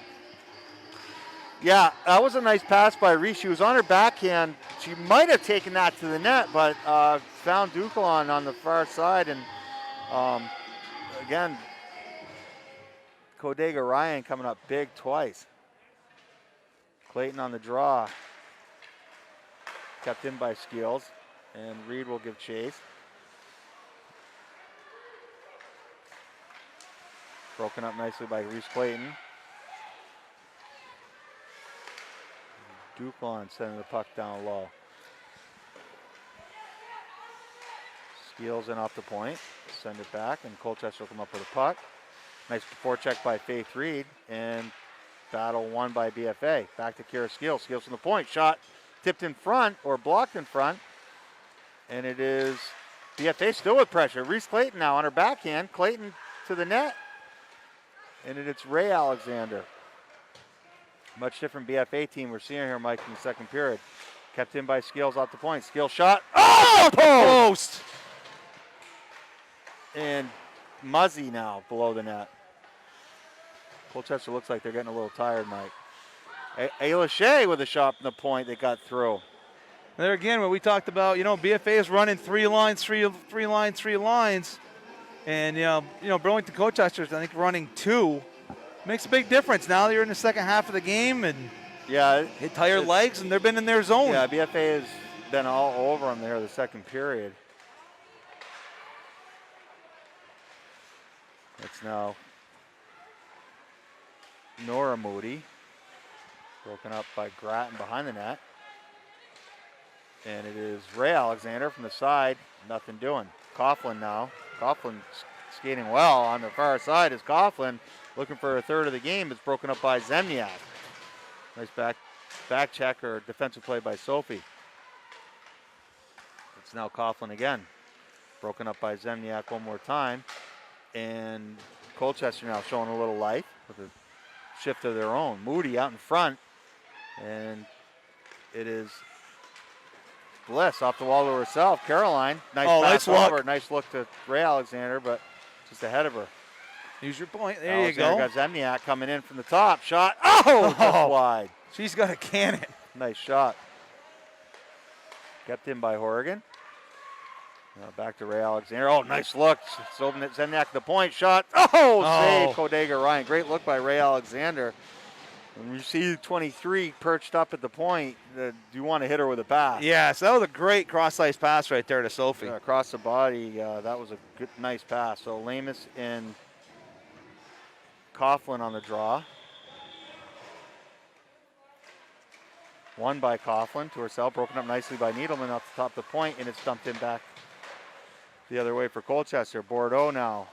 Yeah, that was a nice pass by Reese. She was on her backhand. She might have taken that to the net, but found Ducalon on the far side. And again, Kodega Ryan coming up big twice. Clayton on the draw. Kept in by Skills. And Reed will give chase. Broken up nicely by Reese Clayton. Ducalon sending the puck down low. Skills in off the point. Send it back, and Colchester will come up with a puck. Nice forecheck by Faith Reed, and battle won by BFA. Back to Kira Skills. Skills from the point. Shot tipped in front, or blocked in front. And it is BFA still with pressure. Reese Clayton now on her backhand. Clayton to the net. And it's Ray Alexander. Much different BFA team we're seeing here, Mike, in the second period. Kept in by Skills off the point. Skills shot. Oh, post! And Muzzy now below the net. Colchester looks like they're getting a little tired, Mike. Lachey with a shot from the point that got through. And there again, what we talked about, BFA is running three lines. And, Burlington Colchester is, I think, running 2. Makes a big difference. Now you're in the second half of the game and hit tired legs, and they've been in their zone. Yeah, BFA has been all over them there the second period. It's now Nora Moody. Broken up by Grattan behind the net. And it is Ray Alexander from the side. Nothing doing. Coughlin now. Coughlin skating well on the far side is Coughlin. Looking for a third of the game. It's broken up by Zemniak. Nice back check or defensive play by Sophie. It's now Coughlin again. Broken up by Zemniak one more time. And Colchester now showing a little life with a shift of their own. Moody out in front. And it is Bliss off the wall to herself. Caroline, nice look. Nice look to Ray Alexander, but just ahead of her. Use your point. There Alexander you go. Got Zemniak coming in from the top. Shot. Oh, just wide. She's got a cannon. Nice shot. Kept in by Horrigan. Now back to Ray Alexander. Oh, nice look. Zemniak the point. Shot. Oh, save. Kodega Ryan. Great look by Ray Alexander. When you see 23 perched up at the point, you want to hit her with a pass. Yes, that was a great cross-ice pass right there to Sophie. Across the body, that was a good, nice pass. So Lamus and Coughlin on the draw. Won by Coughlin to herself, broken up nicely by Needleman off the top of the point, and it's dumped in back the other way for Colchester. Bordeaux now.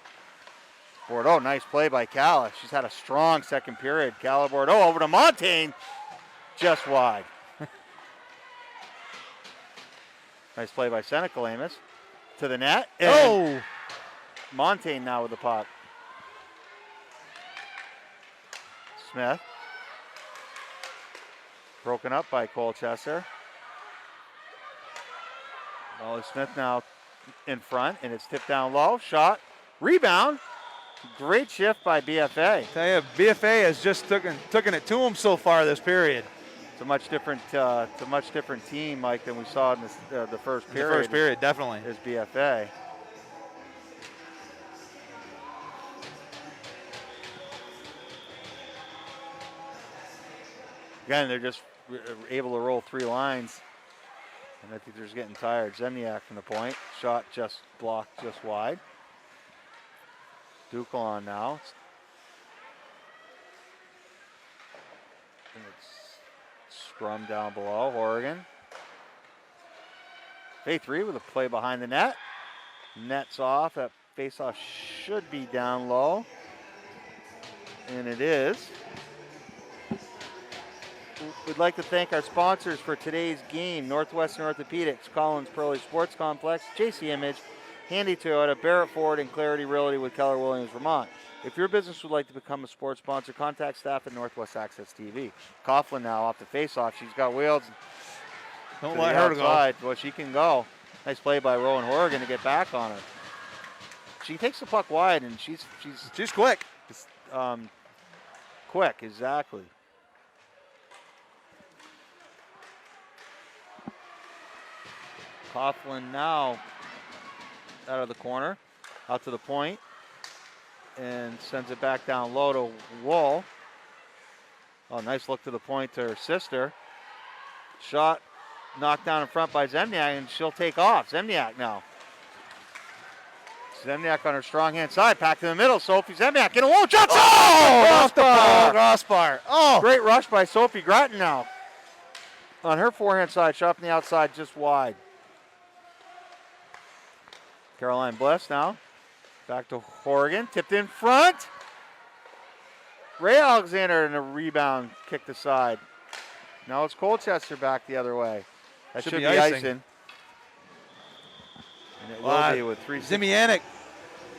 Bordeaux, nice play by Calla. She's had a strong second period. Calla Bordeaux over to Montaigne, just wide. Nice play by Seneca Lamus to the net. Montaigne now with the puck. Smith. Broken up by Colchester. Molly Smith now in front, and it's tipped down low. Shot. Rebound. Great shift by BFA. Tell you, BFA has just taken it to them so far this period. It's a much different team, Mike, than we saw in the first period. The first period, definitely. Is BFA. Again, they're just able to roll 3 lines, and I think they're just getting tired. Zemniak from the point. Shot just blocked just wide. Dukel on now. And it's scrum down below. Oregon. A3 with a play behind the net. Net's off. That faceoff should be down low. And it is. We'd like to thank our sponsors for today's game. Northwestern Orthopedics, Collins Pearly Sports Complex, JC Image, Handy Toyota, Barrett Ford, and Clarity Realty with Keller Williams, Vermont. If your business would like to become a sports sponsor, contact staff at Northwest Access TV. Coughlin now off the faceoff. She's got wheels. Don't let her go. Well, she can go. Nice play by Rowan Horrigan to get back on her. She takes the puck wide, and she's quick. Quick, exactly. Coughlin now out of the corner, out to the point, and sends it back down low to Wool. Oh, nice look to the point to her sister. Shot knocked down in front by Zemniak, and she'll take off. Zemniak now. Zemniak on her strong hand side, packed in the middle. Sophie Zemniak in a low shot. Off the crossbar. Oh, great rush by Sophie Grattan now. On her forehand side, shot from the outside, just wide. Caroline Bliss now. Back to Horrigan. Tipped in front. Ray Alexander in a rebound kicked aside. Now it's Colchester back the other way. That should be icing. And it will be with 3 Zimianic.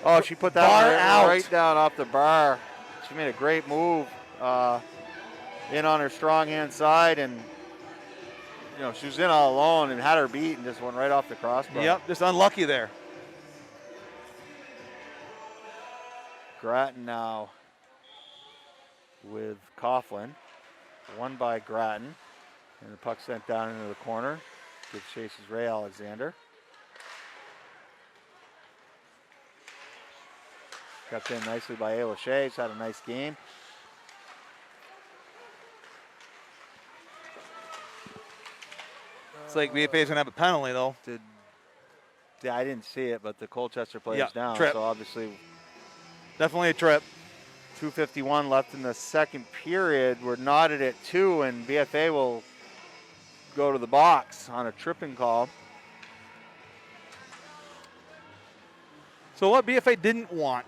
Oh, she put that right down off the bar. She made a great move in on her strong hand side, and she was in all alone and had her beat and just went right off the crossbar. Yep, just unlucky there. Grattan now with Coughlin. Won by Grattan. And the puck sent down into the corner. Gives chase is Ray Alexander. Got in nicely by Ayla Shea. He's had a nice game. It's like BFA is going to have a penalty, though. I didn't see it, but the Colchester player's down. Trip. So obviously, Definitely a trip. 2:51 left in the second period. We're knotted at 2, and BFA will go to the box on a tripping call. So what BFA didn't want,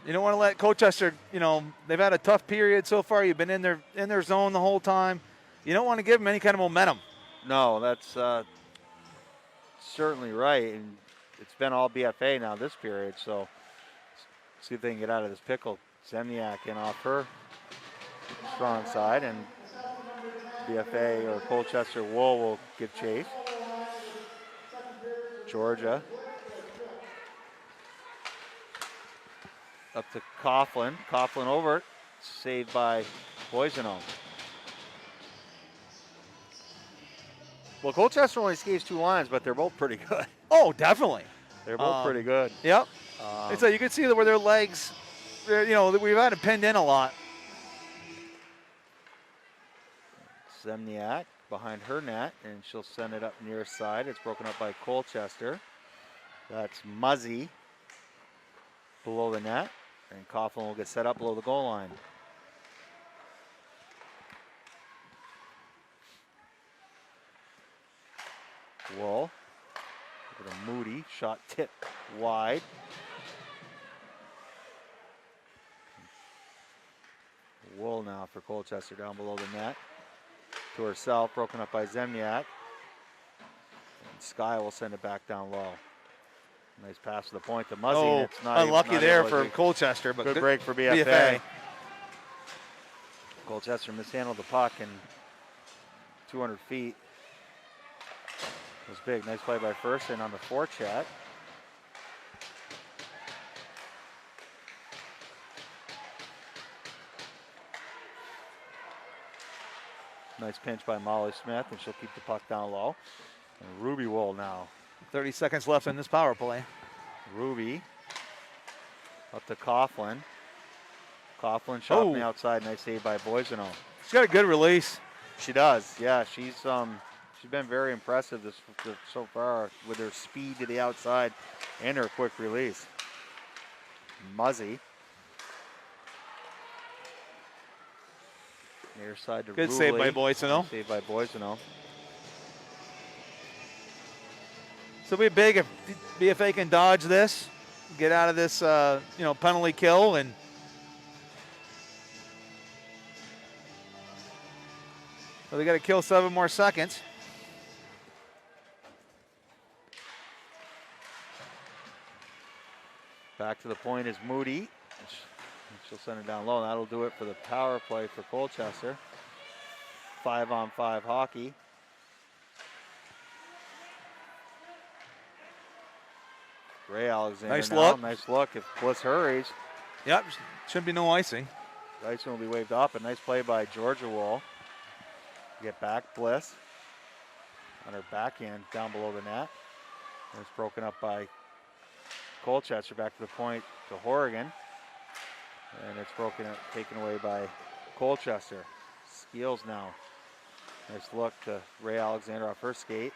you don't want to let Colchester, they've had a tough period so far. You've been in their zone the whole time. You don't want to give them any kind of momentum. No, that's certainly right. And it's been all BFA now this period, so see if they can get out of this pickle. Zemniak in off her strong side, and BFA or Colchester Wool will give chase. Georgia up to Coughlin. Coughlin over it. Saved by Boiseno. Well, Colchester only skates 2 lines, but they're both pretty good. Oh, definitely. They're both pretty good. Yep. So you can see where their legs, we've had it pinned in a lot. Zemniak behind her net, and she'll send it up near side. It's broken up by Colchester. That's Muzzy below the net, and Coughlin will get set up below the goal line. Wool with a Moody shot tipped wide. Wool now for Colchester down below the net. To herself, broken up by Zemniak. And Sky will send it back down low. Nice pass to the point to Muzzy. Oh, it's not unlucky not there able to for Colchester, but good break for BFA. Colchester mishandled the puck and 200 feet. It was big. Nice play by Fersen on the forecheck. Nice pinch by Molly Smith, and she'll keep the puck down low. And Ruby Wool now. 30 seconds left in this power play. Ruby up to Coughlin. Coughlin shot on the outside. Nice save by Boiseno. She's got a good release. She does. Yeah, she's been very impressive so far with her speed to the outside and her quick release. Muzzy. Near side to Good Ruley. save by Boiseno. Save by Boiseno. So it'll be big if BFA can dodge this, get out of this, penalty kill, and so they got to kill 7 more seconds. Back to the point is Moody. She'll send it down low. That'll do it for the power play for Colchester. 5-on-5 hockey. Ray Alexander Nice now. look. Nice look if Bliss hurries. Yep, shouldn't be no icing. The icing will be waved off. A nice play by Georgia Wall. Get back, Bliss. On her backhand down below the net. And it's broken up by Colchester. Back to the point to Horrigan. And it's taken away by Colchester. Skeels now. Nice look to Ray Alexander off her skate.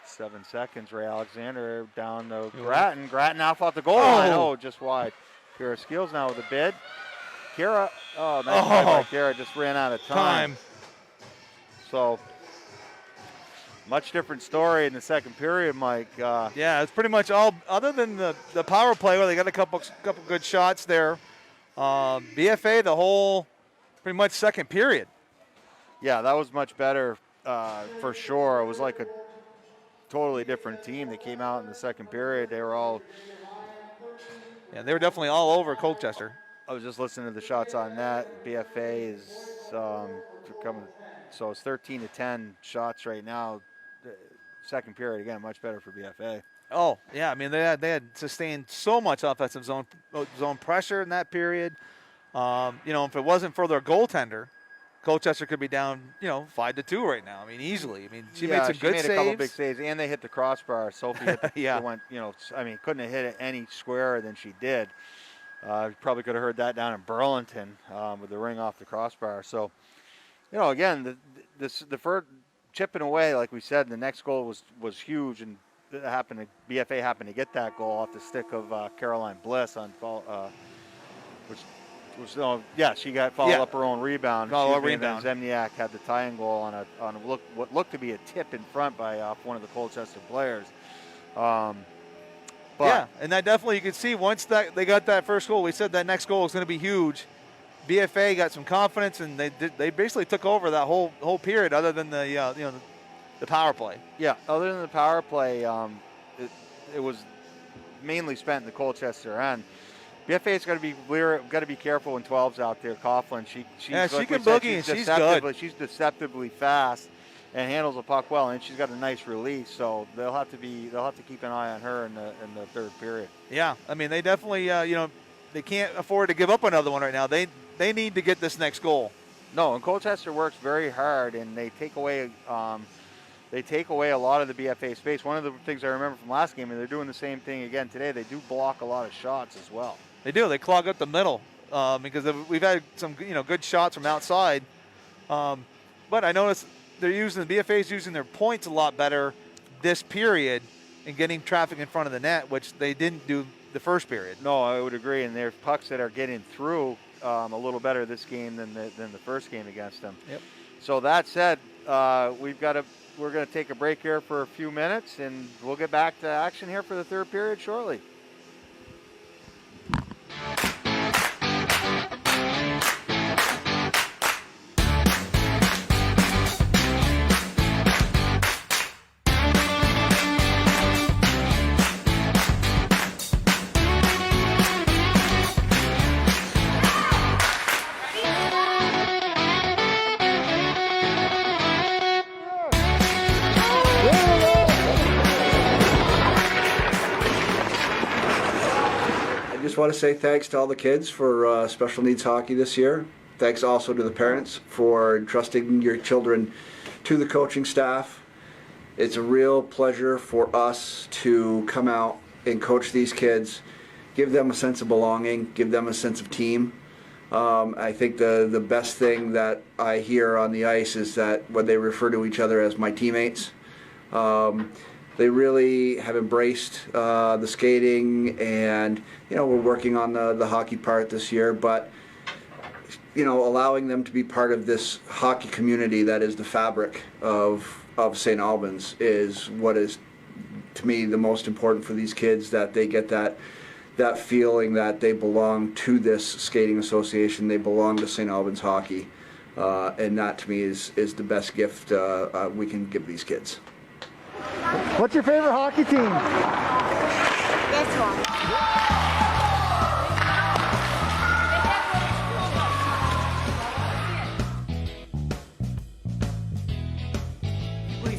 Seven seconds. Ray Alexander down to Grattan. Grattan off the goal line. Oh, just wide. Kira Skeels now with a bid. Kira. Oh, nice play by Kira. Just ran out of time. So, much different story in the second period, Mike. Yeah, it's pretty much all, other than the power play where they got a couple good shots there. BFA, the whole pretty much second period. Yeah, that was much better for sure. It was like a totally different team that came out in the second period. They were definitely all over Colchester. I was just listening to the shots on net. BFA is coming, so it's 13 to 10 shots right now. second period, again, much better for BFA. Oh, yeah. I mean, they had sustained so much offensive zone pressure in that period. If it wasn't for their goaltender, Colchester could be down, 5-2 right now. I mean, easily. I mean, she made some good saves. A couple big saves, and they hit the crossbar. Sophie hit yeah. went, couldn't have hit it any squarer than she did. Probably could have heard that down in Burlington with the ring off the crossbar. So, again, the first chipping away, like we said, the next goal was huge, and BFA happened to get that goal off the stick of Caroline Bliss on she got followed up her own rebound. Rebound. Zemniak had the tying goal on what looked to be a tip in front by one of the Colchester players. And that definitely, you could see once they got that first goal, we said that next goal was going to be huge. BFA got some confidence, and they basically took over that whole period, other than the power play. Yeah, other than the power play, it was mainly spent in the Colchester end. BFA's got to be careful when 12's out there. Coughlin, she can boogie, and she's good. She's deceptively fast and handles the puck well, and she's got a nice release. So they'll have to keep an eye on her in the third period. Yeah, I mean, they definitely they can't afford to give up another one right now. They need to get this next goal. No, and Colchester works very hard, and they take away a lot of the BFA space. One of the things I remember from last game, and they're doing the same thing again today, they do block a lot of shots as well. They do. They clog up the middle because we've had some good shots from outside. But I noticed the BFA's using their points a lot better this period and getting traffic in front of the net, which they didn't do the first period. No, I would agree. And there's pucks that are getting through a little better this game than the first game against them. Yep. So that said, we're going to take a break here for a few minutes, and we'll get back to action here for the third period shortly. I just want to say thanks to all the kids for special needs hockey this year. Thanks also to the parents for entrusting your children to the coaching staff. It's a real pleasure for us to come out and coach these kids, give them a sense of belonging, give them a sense of team. I think the best thing that I hear on the ice is that when they refer to each other as my teammates, they really have embraced the skating, and we're working on the hockey part this year, but allowing them to be part of this hockey community that is the fabric of St. Albans is what is, to me, the most important for these kids, that they get that feeling that they belong to this skating association, they belong to St. Albans hockey, and that to me is the best gift we can give these kids. What's your favorite hockey team? This one.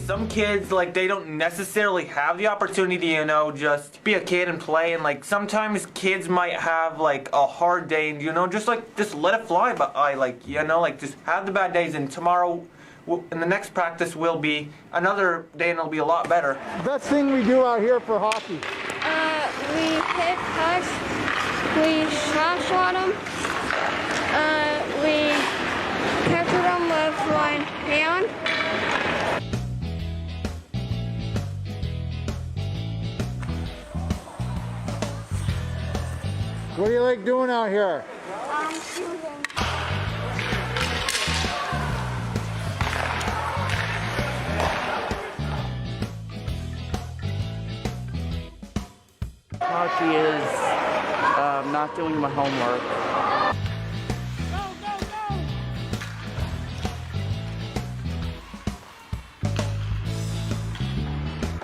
Some kids, they don't necessarily have the opportunity, just be a kid and play, and sometimes kids might have a hard day, and just let it fly by, just have the bad days, and tomorrow in the next practice will be another day, and it'll be a lot better. Best thing we do out here for hockey? We hit pucks, we shot them, we capture them with one hand. What do you like doing out here? Shooting. Hockey is not doing my homework.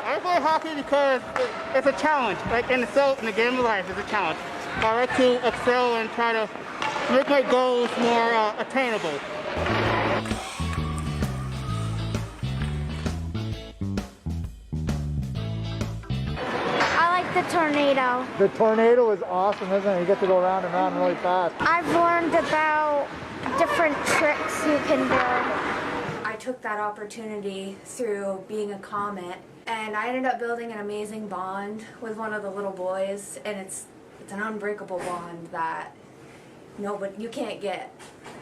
I play hockey because it's a challenge. In the game of life, it's a challenge. I like to excel and try to make my goals more attainable. the tornado. The tornado is awesome, isn't it? You get to go round and round really fast. I've learned about different tricks you can do. I took that opportunity through being a Comet, and I ended up building an amazing bond with one of the little boys, and it's an unbreakable bond that you can't get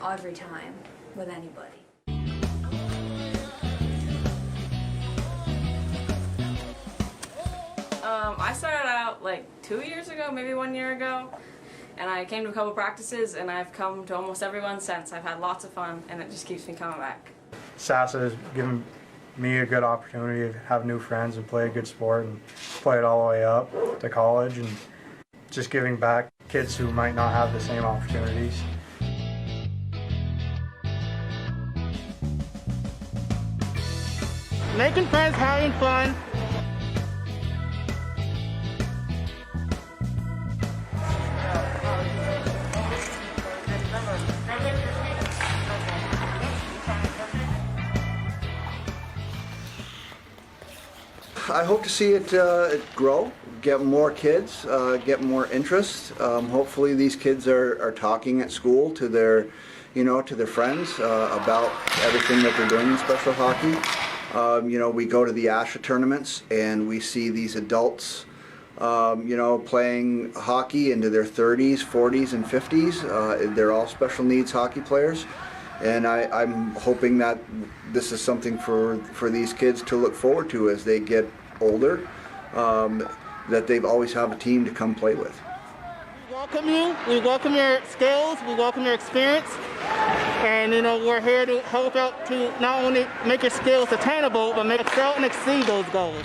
every time with anybody. I started out like 2 years ago, maybe 1 year ago, and I came to a couple practices, and I've come to almost every one since. I've had lots of fun, and it just keeps me coming back. SASA has given me a good opportunity to have new friends and play a good sport and play it all the way up to college, and just giving back kids who might not have the same opportunities. Making friends, having fun. I hope to see it grow, get more kids, get more interest. Hopefully these kids are talking at school to their, to their friends about everything that they're doing in special hockey. We go to the ASHA tournaments and we see these adults, playing hockey into their 30s, 40s, and 50s. They're all special needs hockey players. And I'm hoping that this is something for these kids to look forward to as they get older, that they've always have a team to come play with. We welcome you. We welcome your skills. We welcome your experience. And we're here to help out to not only make your skills attainable, but excel and exceed those goals.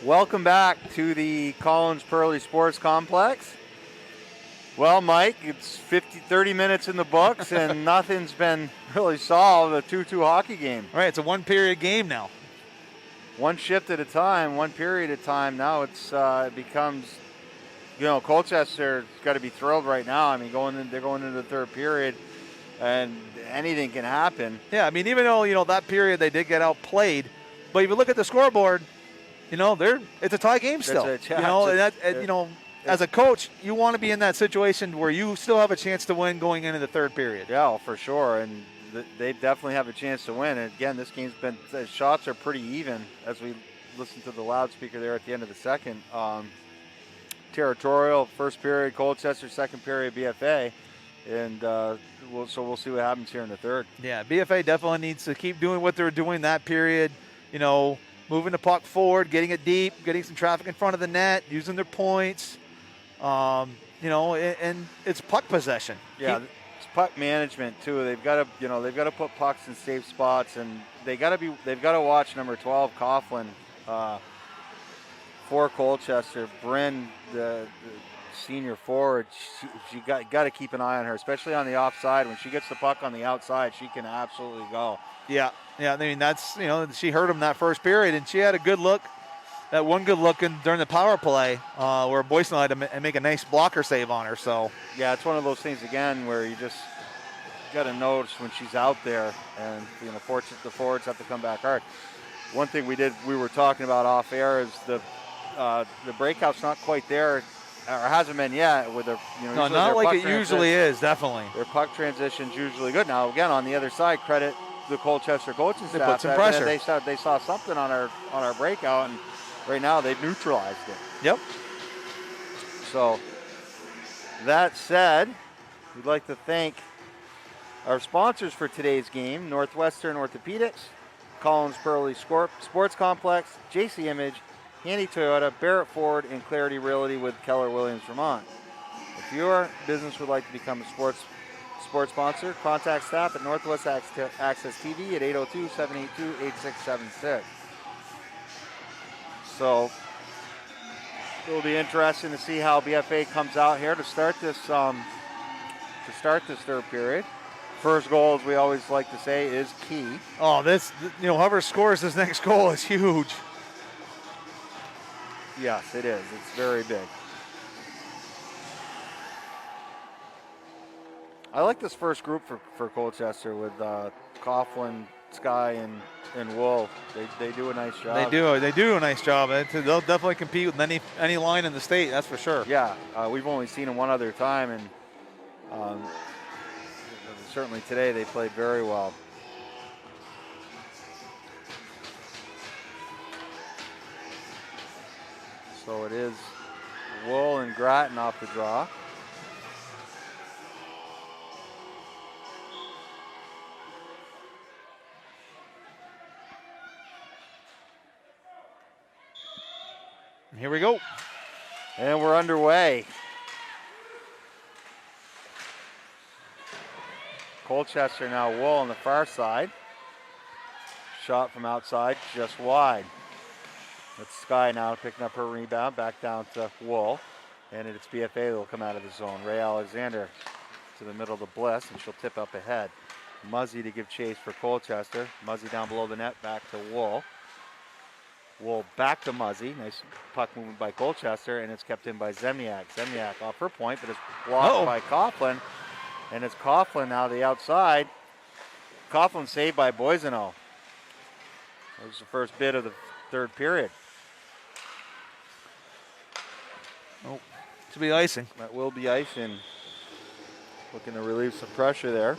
Welcome back to the Collins Pearly Sports Complex. Well, Mike, it's 30 minutes in the books and nothing's been really solved. A 2-2 hockey game. All right, it's a one-period game now. One shift at a time, one period at a time. Now it becomes, Colchester's got to be thrilled right now. I mean, they're going into the third period, and anything can happen. Yeah, I mean, even though that period they did get outplayed, but if you look at the scoreboard, it's a tie game still. As a coach, you want to be in that situation where you still have a chance to win going into the third period. Yeah, for sure, and they definitely have a chance to win. And again, this game's the shots are pretty even as we listen to the loudspeaker there at the end of the second. Territorial first period, Colchester second period, BFA, and we'll see what happens here in the third. Yeah, BFA definitely needs to keep doing what they were doing that period. Moving the puck forward, getting it deep, getting some traffic in front of the net, using their points. And it's puck possession. Yeah, it's puck management too. They've got to put pucks in safe spots, and they've got to watch number 12 Coughlin for Colchester. Bryn, the senior forward, she got to keep an eye on her, especially on the offside. When she gets the puck on the outside, she can absolutely go. Yeah. I mean, that's, she hurt him that first period, and she had a good look, that one good look during the power play where Boyson had to make a nice blocker save on her. So, yeah, it's one of those things, again, where you just got to notice when she's out there, and, the forwards have to come back hard. One thing we were talking about off air is the breakout's not quite there, or hasn't been yet. With no, not like it usually is, definitely. Their puck transition's usually good. Now, again, on the other side, credit the Colchester coaching staff. They put some pressure. They saw something on our breakout, and right now they've neutralized it. Yep. So that said, we'd like to thank our sponsors for today's game: Northwestern Orthopedics, Collins Pearly Sports Complex, JC Image, Handy Toyota, Barrett Ford, and Clarity Realty with Keller Williams, Vermont. If your business would like to become a sports sponsor, contact staff at Northwest Access TV at 802-782-8676. So it'll be interesting to see how BFA comes out here to start this third period. First goal, as we always like to say, is key. Oh, whoever scores this next goal is huge. Yes, it is. It's very big. I like this first group for Colchester with Coughlin, Sky, and Wool. They do a nice job. They do a nice job. They'll definitely compete with any line in the state, that's for sure. Yeah, we've only seen them one other time, and certainly today they played very well. So it is Wool and Grattan off the draw. Here we go. And we're underway. Colchester now Wool on the far side. Shot from outside, just wide. It's Sky now picking up her rebound, back down to Wool. And it's BFA that will come out of the zone. Ray Alexander to the middle of the Bliss, and she'll tip up ahead. Muzzy to give chase for Colchester. Muzzy down below the net, back to Wool. Wool back to Muzzy. Nice puck movement by Colchester, and it's kept in by Zemniak. Zemniak off her point, but it's blocked by Coughlin. And it's Coughlin now the outside. Coughlin saved by Boisano. That was the first bit of the third period. Oh, to be icing. That will be icing. Looking to relieve some pressure there.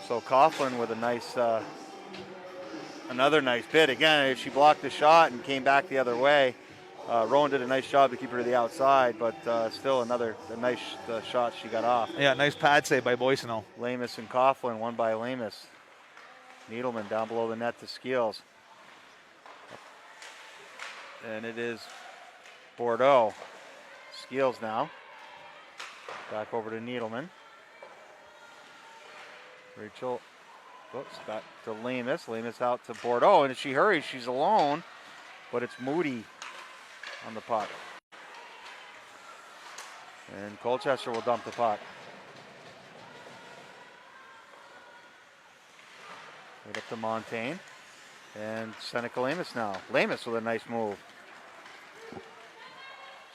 So Coughlin with a nice, another nice bit. Again, she blocked the shot and came back the other way. Rowan did a nice job to keep her to the outside, but still a nice shot she got off. Yeah, nice pad save by Boisano. Lamus and Coughlin, one by Lamus. Needleman down below the net to Skeels. And it is Bordeaux. Skeels now. Back over to Needleman. Rachel, whoops, back to Lamus. Lamus out to Bordeaux, and if she hurries, she's alone, but it's Moody on the puck. And Colchester will dump the puck. Right up to Montaigne. And Seneca Lamus now. Lamus with a nice move.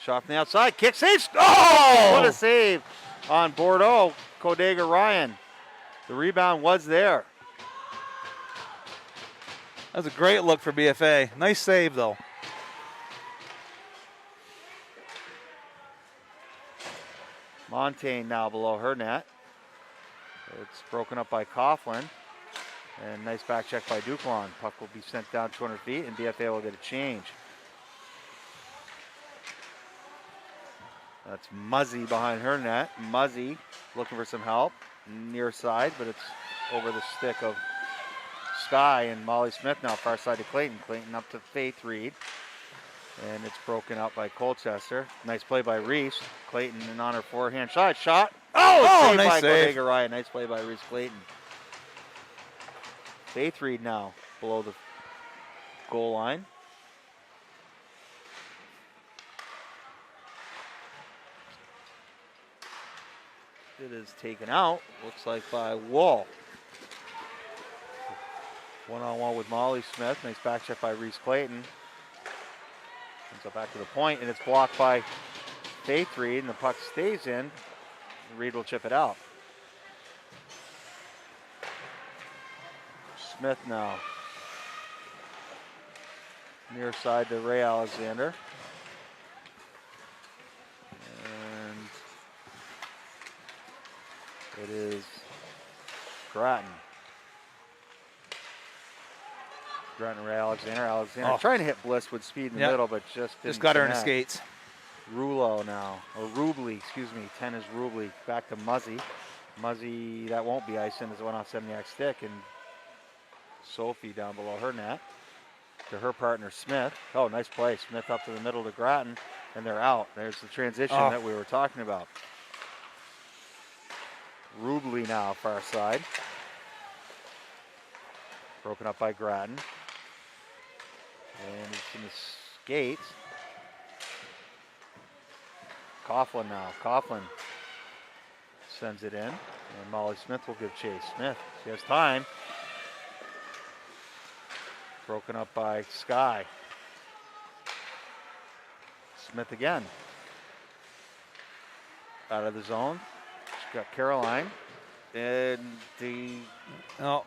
Shot from the outside. Kick save. Oh! What a save on Bordeaux. Kodega Ryan. The rebound was there. That was a great look for BFA. Nice save, though. Montaigne now below her net. It's broken up by Coughlin. And nice back check by Duquan. Puck will be sent down 200 feet, and BFA will get a change. That's Muzzy behind her net. Muzzy looking for some help. Near side, but it's over the stick of Sky, and Molly Smith now far side to Clayton. Clayton up to Faith Reed. And it's broken out by Colchester. Nice play by Reese. Clayton on her forehand shot. Oh, saved nice by save. Kodega Ryan. Nice play by Reese Clayton. Faith Reed now below the goal line. It is taken out, looks like by Wool. One-on-one with Molly Smith. Nice back check by Reese Clayton. Comes up back to the point, and it's blocked by Faith Reed, and the puck stays in. Reed will chip it out. Smith now. Near side to Ray Alexander. And it is Grattan. Grattan, Ray Alexander. Alexander trying to hit Bliss with speed in the middle, but just got her in the connect. skates. Rulo now, or Rubley, excuse me. 10 is Rubley. Back to Muzzy. Muzzy, that won't be icing as it went off Semniak's stick, and Sophie down below her net to her partner Smith. Oh, nice play. Smith up to the middle to Grattan, and they're out. There's the transition that we were talking about. Rubley now, far side. Broken up by Grattan. And it's in the skates. Coughlin now. Coughlin sends it in. And Molly Smith will give chase. Smith, she has time. Broken up by Sky. Smith again. Out of the zone. Got Caroline and the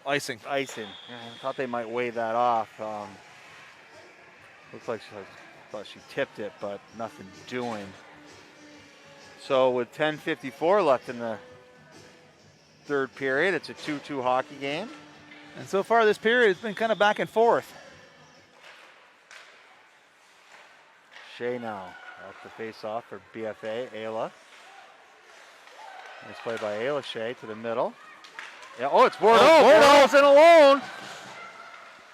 icing. Icing. I thought they might wave that off. Looks like thought she tipped it, but nothing doing. So with 10:54 left in the third period, it's a 2-2 hockey game. And so far this period has been kind of back and forth. Shea now at the face-off for BFA, Ayla. Nice play by Ayla Shea to the middle. Yeah, it's Bordeaux. Bordeaux's in alone.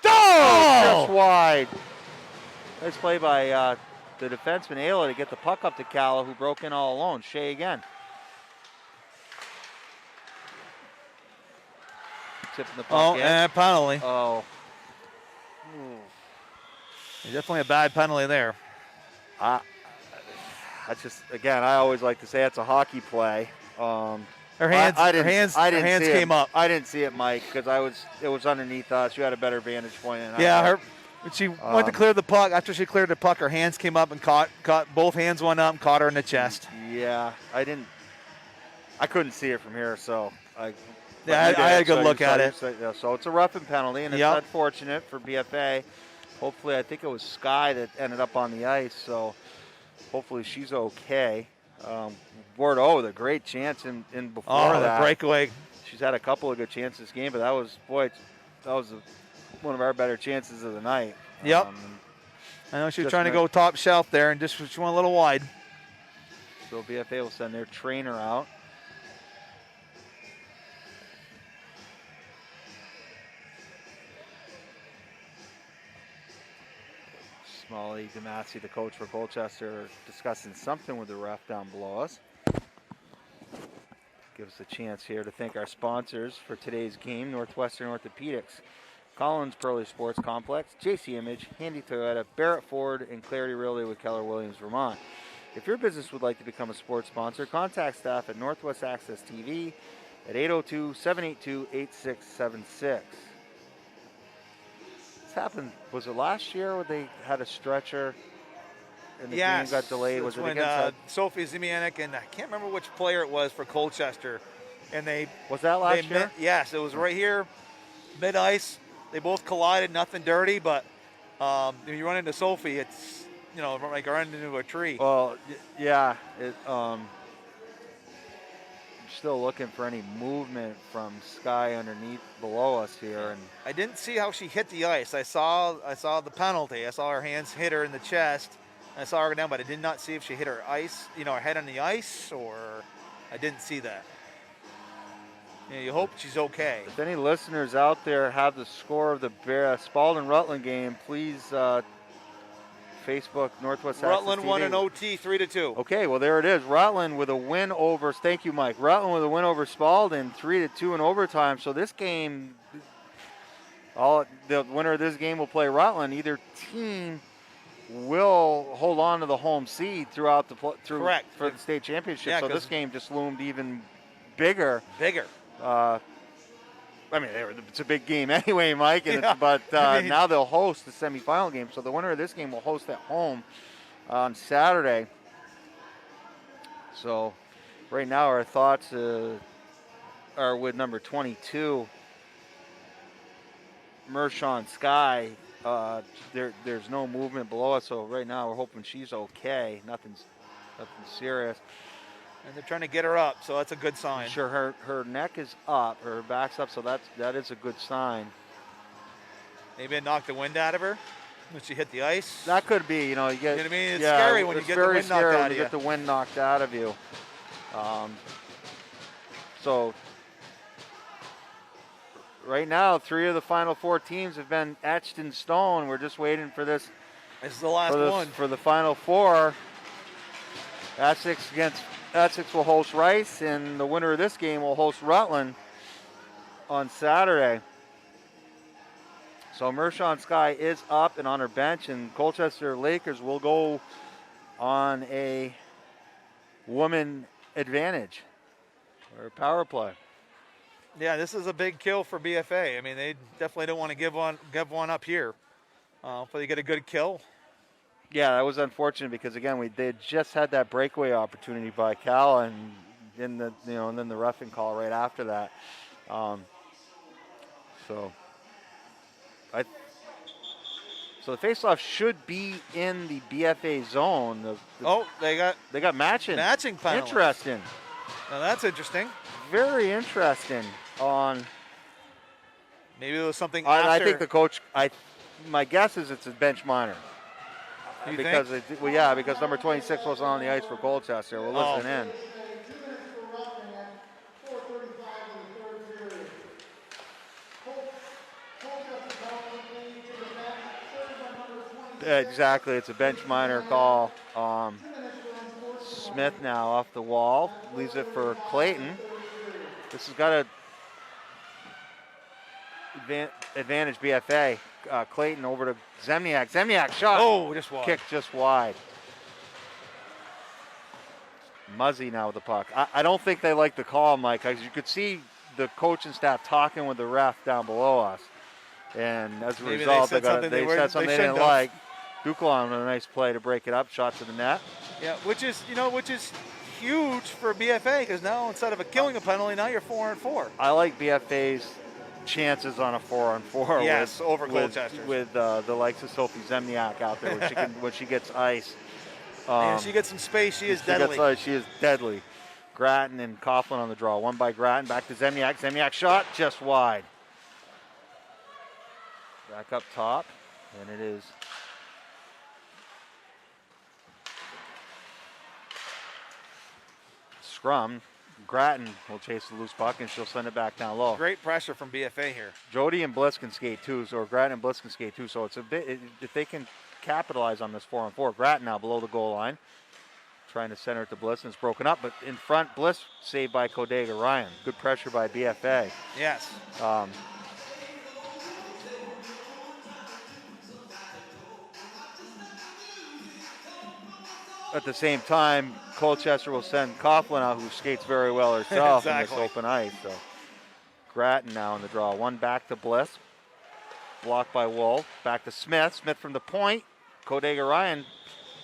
Just wide. Nice play by the defenseman Ayla to get the puck up to Calla, who broke in all alone. Shea again. Tipping the puck in. And penalty. Oh. Definitely a bad penalty there. That's just, again, I always like to say it's a hockey play. Her hands came up. I didn't see it, Mike, because it was underneath us. You had a better vantage point. She went to clear the puck. After she cleared the puck, her hands came up and caught both hands went up and caught her in the chest. Yeah, I couldn't see it from here, so I had a good look at it. So it's a roughing penalty, and it's unfortunate for BFA. Hopefully, I think it was Sky that ended up on the ice, so hopefully she's okay. Bordeaux with a great chance in before that. The breakaway. She's had a couple of good chances this game, but that was one of our better chances of the night. Yep. I know she was trying to go top shelf there, and she went a little wide. So BFA will send their trainer out. Smalley DeMassi, the coach for Colchester, discussing something with the ref down below us. Give us a chance here to thank our sponsors for today's game: Northwestern Orthopedics, Collins Pearly Sports Complex, JC Image, Handy Toyota, Barrett Ford, and Clarity Realty with Keller Williams, Vermont. If your business would like to become a sports sponsor, contact staff at Northwest Access TV at 802-782-8676. This happened, was it last year where they had a stretcher and the game got delayed? Was it when Sophie Zimianek and I can't remember which player it was for Colchester. And was that last year? Yes, it was right here, mid-ice. They both collided, nothing dirty, but when you run into Sophie, it's, like running into a tree. Well, yeah. Still looking for any movement from Sky underneath below us here, and I didn't see how she hit the ice. I saw the penalty. I saw her hands hit her in the chest. I saw her go down, but I did not see if she hit her ice, her head on the ice, or I didn't see that. You hope she's okay. If any listeners out there have the score of the Spalding-Rutland game, please Facebook Northwest Rutland Access TV. won an OT 3-2. Okay, well there it is. Rutland with a win over. Thank you, Mike. Rutland with a win over Spalding, 3-2 in overtime. So this game, the winner of this game will play Rutland. Either team will hold on to the home seed throughout Correct. for the state championship. Yeah, so this game just loomed even bigger. It's a big game anyway, Mike. But now they'll host the semifinal game. So the winner of this game will host at home on Saturday. So right now our thoughts are with number 22, Mershon Sky. There's no movement below us. So right now we're hoping she's okay. Nothing serious. And they're trying to get her up, so that's a good sign. Sure, her neck is up, her back's up, so that is a good sign. Maybe it knocked the wind out of her when she hit the ice. That could be, you get. You know what I mean? It's scary when you get the wind knocked out of you. Get the wind knocked out of you. So right now, 3 of the final 4 teams have been etched in stone. We're just waiting for this. This is the last one for the final 4. Essex will host Rice, and the winner of this game will host Rutland on Saturday. So Mershon Sky is up and on her bench, and Colchester Lakers will go on a woman advantage or power play. Yeah, this is a big kill for BFA. I mean, they definitely don't want to give one up here. But they get a good kill. Yeah, that was unfortunate because, again, they just had that breakaway opportunity by Cal, and in the and then the roughing call right after that. So the faceoff should be in the BFA zone. They got matching penalties. Interesting. Now that's interesting. Very interesting. Maybe it was something I after. think the coach. My guess is it's a bench minor. You because think? Because number 26 wasn't on the ice for Colchester. We'll listen in. Exactly, it's a bench minor call. Smith now off the wall, leaves it for Clayton. This has got to advantage BFA. Clayton over to Zemniak. Zemniak shot. Oh, just wide. Kick just wide. Muzzy now with the puck. I don't think they like the call, Mike, because you could see the coaching staff talking with the ref down below us. And as a result, they said something they didn't like. Duklon with a nice play to break it up. Shot to the net. Yeah, which is huge for BFA, because now instead of killing a penalty, now you're 4-4. I like BFA's chances on a 4-on-4. Yes, over Colchester with the likes of Sophie Zemniak out there when she gets ice. And she gets some space. She is deadly. She is deadly. Grattan and Coughlin on the draw. One by Grattan. Back to Zemniak. Zemniak shot just wide. Back up top, and it is. Scrum. Grattan will chase the loose puck, and she'll send it back down low. Great pressure from BFA here. Jody and Bliss can skate too, or Grattan and Bliss can skate too. So it's a bit, if they can capitalize on this 4-on-4. Grattan now below the goal line, trying to center it to Bliss, and it's broken up. But in front, Bliss saved by Kodega Ryan. Good pressure by BFA. Yes. At the same time, Colchester will send Coughlin out, who skates very well herself in this open ice. So Grattan now in the draw. One back to Bliss. Blocked by Wolf. Back to Smith. Smith from the point. Kodega Ryan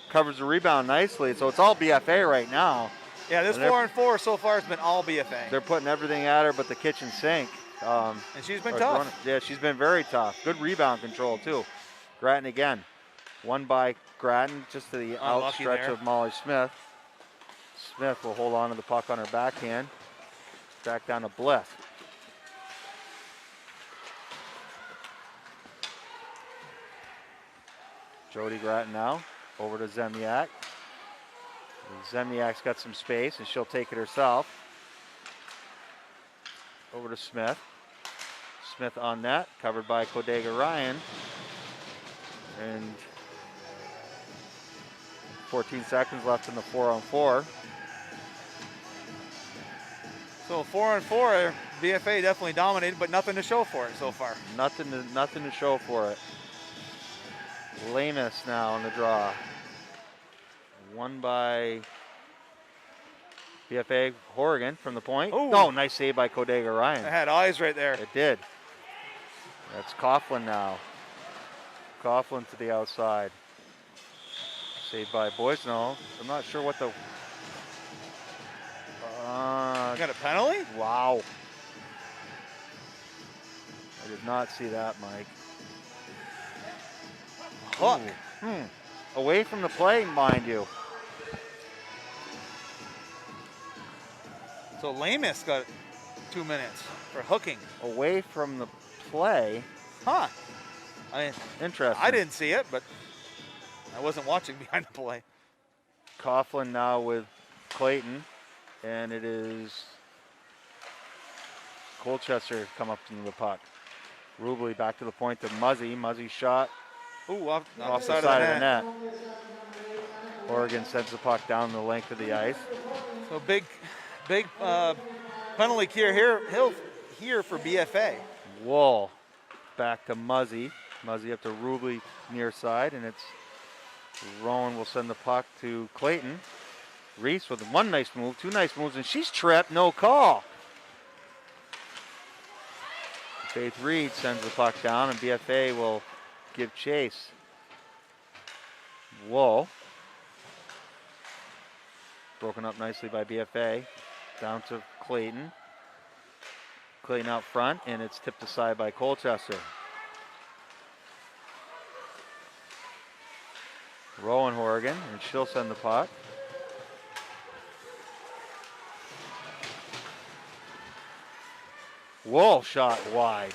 covers the rebound nicely. So it's all BFA right now. Yeah, this 4-on-4 so far has been all BFA. They're putting everything at her but the kitchen sink. And she's been tough. Yeah, she's been very tough. Good rebound control, too. Grattan again. One by Grattan, just to the outstretch of Molly Smith. Smith will hold on to the puck on her backhand. Back down to Bliss. Jody Grattan now over to Zemniak. Zemniak's got some space, and she'll take it herself. Over to Smith. Smith on net, covered by Kodega Ryan. And 14 seconds left in the 4-on-4. So 4-on-4, BFA definitely dominated, but nothing to show for it so far. Nothing to show for it. Lamus now on the draw. One by BFA Horrigan from the point. Ooh. Oh, nice save by Kodega Ryan. I had eyes right there. It did. That's Coughlin now. Coughlin to the outside. Saved by Boisnell. I'm not sure what the... got a penalty? Wow. I did not see that, Mike. Hook. Away from the play, mind you. So Lamus got 2 minutes for hooking. Away from the play. Huh. I mean, interesting. I didn't see it, but I wasn't watching behind the play. Coughlin now with Clayton, and it is Colchester come up to the puck. Rubley back to the point to Muzzy. Muzzy shot. Ooh, off the side of the net. Oregon sends the puck down the length of the ice. So big penalty here for BFA. Wool back to Muzzy. Muzzy up to Rubley near side, and it's Rowan will send the puck to Clayton. Reese with one nice move, two nice moves, and she's tripped, no call. Faith Reed sends the puck down, and BFA will give chase. Wool. Broken up nicely by BFA. Down to Clayton. Clayton out front, and it's tipped aside by Colchester. Rowan Horgan, and she'll send the puck. Whoa, shot wide.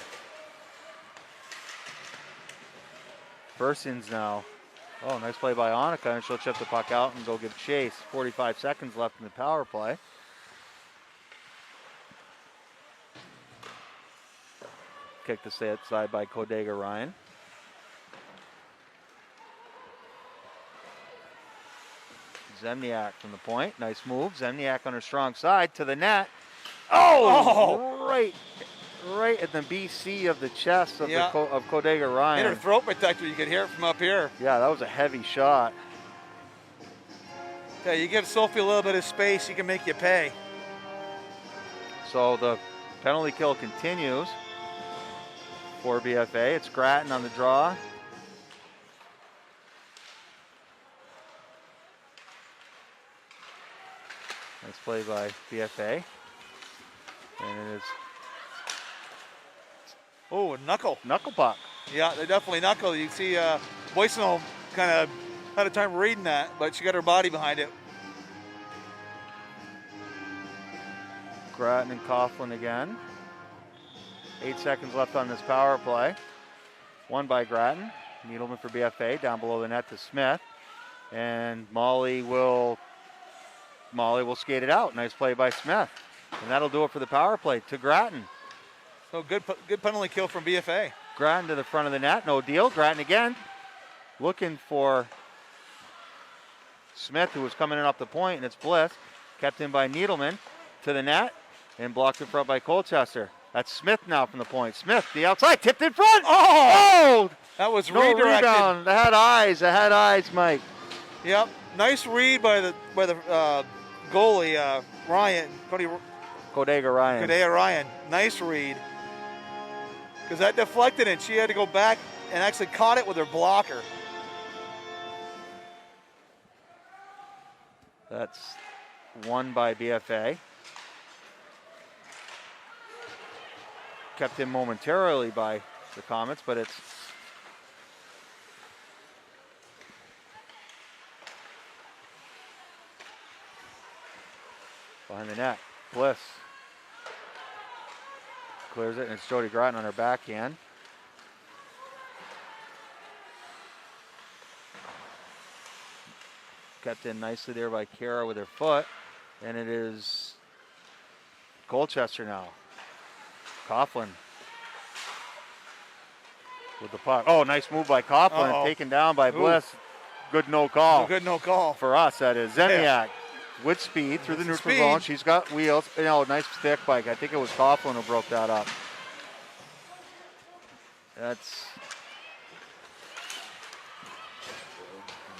Persons now. Oh, nice play by Annika, and she'll chip the puck out and go give chase. 45 seconds left in the power play. Kick to stay outside by Kodega Ryan. Zemniak from the point. Nice move. Zemniak on her strong side to the net. Oh! Right at the BC of the chest of, of Kodega Ryan. Hit her throat protector. You could hear it from up here. Yeah, that was a heavy shot. Yeah, you give Sophie a little bit of space, she can make you pay. So the penalty kill continues for BFA. It's Grattan on the draw. Nice play by BFA. And it is... Oh, a knuckle. Knuckle puck. Yeah, they definitely knuckle. You can see Boysenholm kind of had a time reading that, but she got her body behind it. Grattan and Coughlin again. 8 seconds left on this power play. Won by Grattan. Needleman for BFA down below the net to Smith. And Molly will skate it out. Nice play by Smith. And that'll do it for the power play to Grattan. So good penalty kill from BFA. Grattan to the front of the net. No deal. Grattan again. Looking for Smith, who was coming in up the point, and it's Bliss. Kept in by Needleman to the net and blocked in front by Colchester. That's Smith now from the point. Smith, the outside, tipped in front. Oh! That was no redirected. Rebound. It had eyes, Mike. Yep. Nice read by the goalie, Ryan. Kodega Ryan. Nice read. Because that deflected and she had to go back and actually caught it with her blocker. That's won by BFA. Kept in momentarily by the Comets, but it's behind the net. Bliss clears it, and it's Jody Grattan on her backhand. Kept in nicely there by Kara with her foot, and it is Colchester now. Coughlin with the puck. Oh, nice move by Coughlin, taken down by Bliss. Good no call. Good no call. For us, that is. Zemniak with speed through the neutral zone. She's got wheels. You know, nice stick bike. I think it was Coughlin who broke that up. That's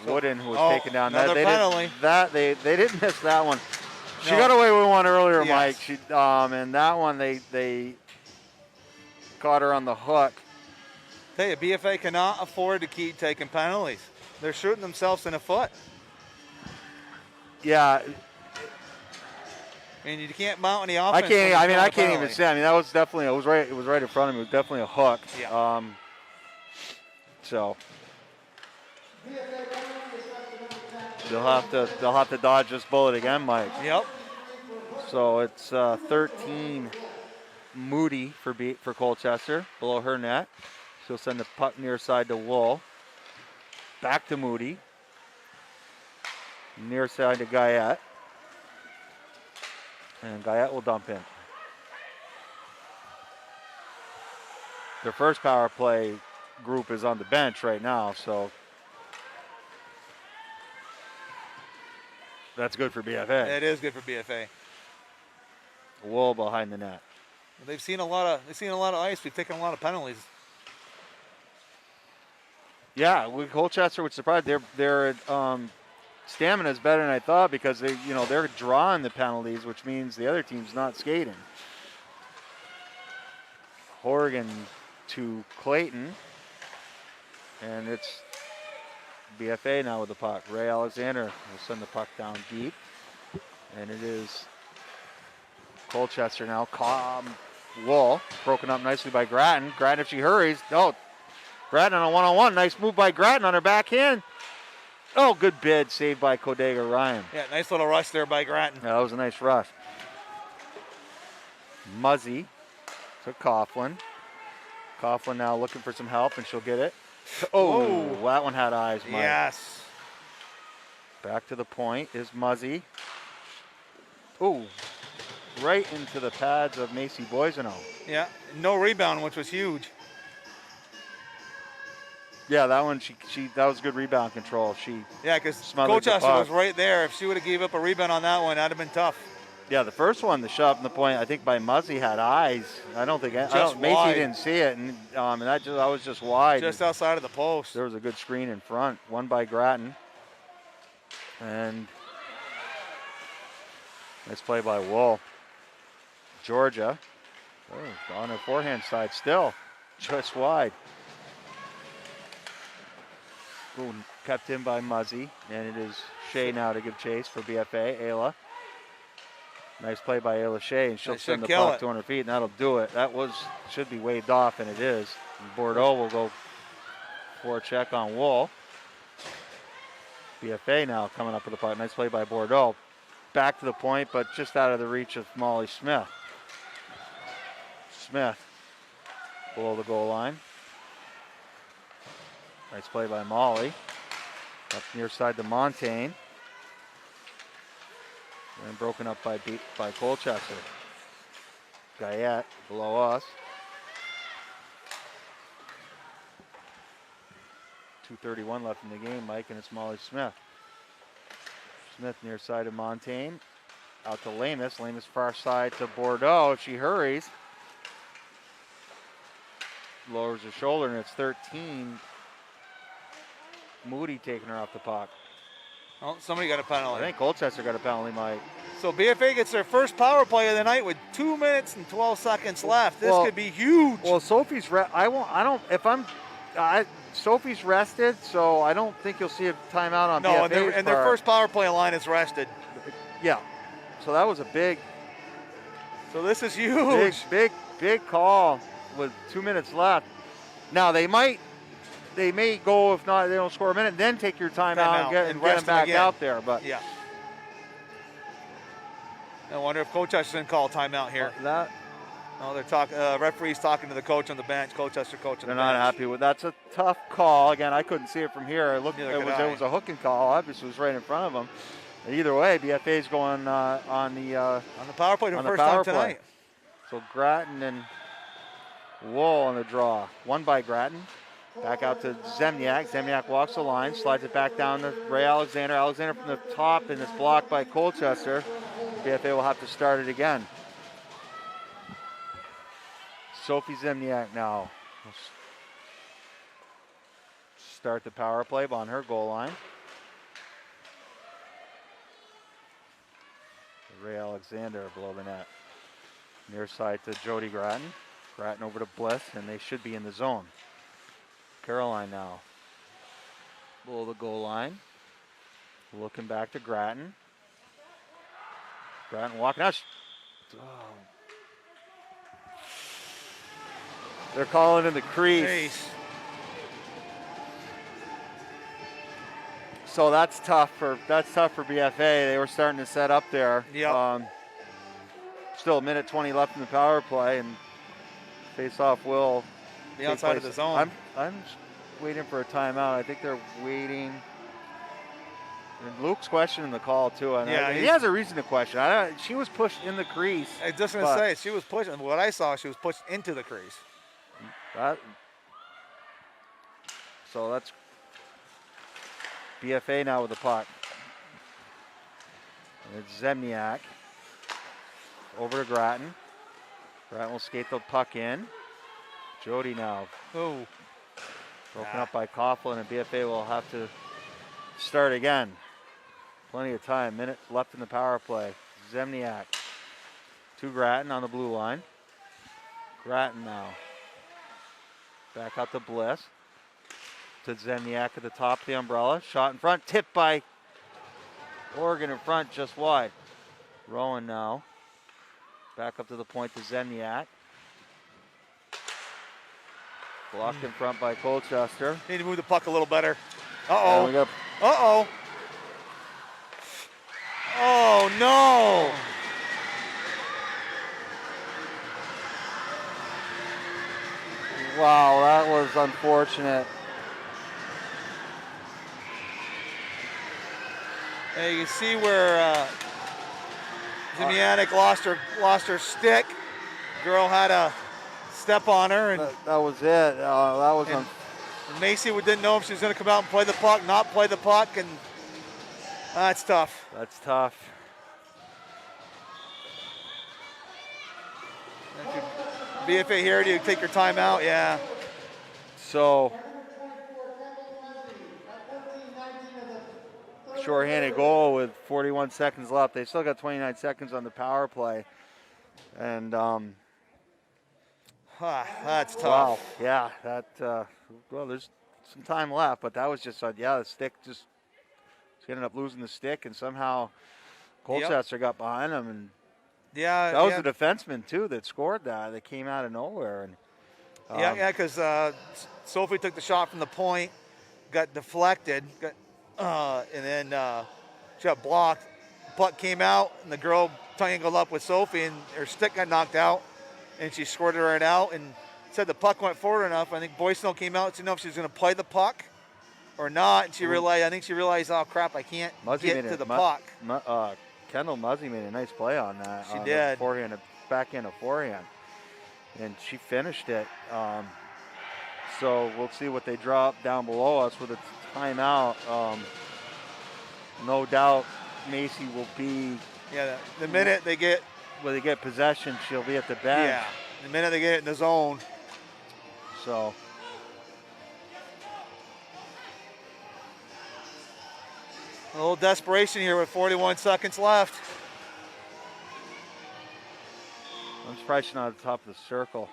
Wooden who was taken down. They didn't miss that one. She got away with one earlier, Mike. She and that one they caught her on the hook. Tell you, BFA cannot afford to keep taking penalties. They're shooting themselves in the foot. Yeah. And you can't mount any offense. I can't even say. I mean, that was definitely. It was right in front of me. It was definitely a hook. Yeah. So they'll have to dodge this bullet again, Mike. Yep. So it's 13 Moody for Colchester below her net. She'll send the puck near side to Wool. Back to Moody. Near side to Guyette. And Guyette will dump in. Their first power play group is on the bench right now, so that's good for BFA. It is good for BFA. Wool behind the net. They've seen a lot of ice. We've taken a lot of penalties. Yeah, with Colchester, which surprised their stamina is better than I thought because they're drawing the penalties, which means the other team's not skating. Horgan to Clayton, and it's BFA now with the puck. Ray Alexander will send the puck down deep, and it is Colchester now. Wool broken up nicely by Grattan. Grattan, if she hurries. Oh, Grattan on a one-on-one. Nice move by Grattan on her backhand. Oh, good bid. Saved by Kodega Ryan. Yeah, nice little rush there by Grattan. Yeah, that was a nice rush. Muzzy to Coughlin. Coughlin now looking for some help, and she'll get it. Oh, Whoa. that one had eyes, Mike. Yes. Back to the point is Muzzy. Oh, right into the pads of Macy Boiseno. Yeah, no rebound, which was huge. Yeah, that one, that was good rebound control. Yeah, because smothered the Colchester puck. was right there. If she would have gave up a rebound on that one, that'd have been tough. Yeah, the first one, the shot from the point, I think by Muzzy had eyes. Macy wide. didn't see it, and that was just wide. Just outside of the post. There was a good screen in front. One by Grattan. And nice play by Wool. Georgia. Oh, on her forehand side still. Just wide. Ooh, kept in by Muzzy. And it is Shea now to give chase for BFA. Ayla. Nice play by Ayla Shea. And she'll send the puck 200 feet, and that'll do it. Should be waved off, and it is. And Bordeaux will go for a check on Wool. BFA now coming up with the puck. Nice play by Bordeaux. Back to the point, but just out of the reach of Molly Smith. Smith below the goal line. Nice play by Molly. Up near side to Montaigne. And broken up by Colchester. Guyette below us. 2:31 left in the game, Mike, and it's Molly Smith. Smith near side of Montaigne. Out to Lamus. Lamus far side to Bordeaux. If she hurries. Lowers her shoulder, and it's 13. Moody taking her off the puck. Oh, somebody got a penalty. I think Colchester got a penalty, Mike. So BFA gets their first power play of the night with 2 minutes and 12 seconds left. This could be huge. Well, Sophie's Sophie's rested, so I don't think you'll see a timeout on BFA's No, and their first power play line is rested. Yeah. So that was a big. So this is huge. Big call with 2 minutes left. Now they may go, if not, they don't score a minute, then take your timeout and get them back out there. But yeah. I wonder if Colchester's going to call a timeout here. They're talking. Referee's talking to the coach on the bench. Colchester coach on the bench. They're not happy with. That's a tough call. Again, I couldn't see it from here. It was a hooking call. Obviously, it was right in front of them. Either way, BFA's going on the power play for the first time tonight. So Grattan and Wool on the draw. One by Grattan. Back out to Zemniak. Zemniak walks the line, slides it back down to Ray Alexander. Alexander from the top, and it's blocked by Colchester. BFA will have to start it again. Sophie Zemniak now. Start the power play on her goal line. Ray Alexander below the net. Near side to Jody Grattan. Grattan over to Bliss, and they should be in the zone. Caroline now. Below the goal line. Looking back to Grattan. Grattan walking out. They're calling in the crease. So that's tough for BFA. They were starting to set up there. Yep. Still a minute 20 left in the power play, and face-off will be outside of the zone. I'm waiting for a timeout. I think they're waiting. And Luke's questioning the call too. And he has a reason to question. She was pushed in the crease. I was just going to say, she was pushing. What I saw, she was pushed into the crease. So that's BFA now with the puck. And it's Zemniak. Over to Grattan. Grattan will skate the puck in. Jody now. Oh. Broken up by Coughlin, and BFA will have to start again. Plenty of time. Minute left in the power play. Zemniak to Grattan on the blue line. Grattan now. Back out to Bliss. To Zemniak at the top of the umbrella. Shot in front. Tipped by Oregon in front, just wide. Rowan now. Back up to the point to Zemniak. Blocked in front by Colchester. Need to move the puck a little better. And we got Uh-oh. Oh, no. Wow, that was unfortunate. And you can see where Zemniak lost her stick. Girl had a step on her, and that was it. That was and Macy didn't know if she was going to come out and play the puck, not play the puck, and that's tough. That's tough. BFA here, do you take your time out? Yeah. So, shorthanded goal with 41 seconds left. They still got 29 seconds on the power play. And, that's tough. Wow, yeah, well, there's some time left, but that was just, the stick just ended up losing the stick, and somehow Colchester got behind them. And yeah, that was the defenseman, too, that scored that. That came out of nowhere. And because Sophie took the shot from the point, got deflected, and then she got blocked. Puck came out, and the girl tangled up with Sophie, and her stick got knocked out, and she squirted it right out, and said the puck went forward enough. I think Boyce came out to know if she was going to play the puck or not, and she realized, oh, crap, I can't get to the puck. Kendall Muzzy made a nice play on that. She did. Forehand, backhand of forehand. And she finished it. So we'll see what they drop down below us with a timeout. No doubt Macy will be. Yeah, the minute they get. When they get possession, she'll be at the bench. Yeah, the minute they get it in the zone. So. A little desperation here with 41 seconds left. I'm surprised she's not at the top of the circle.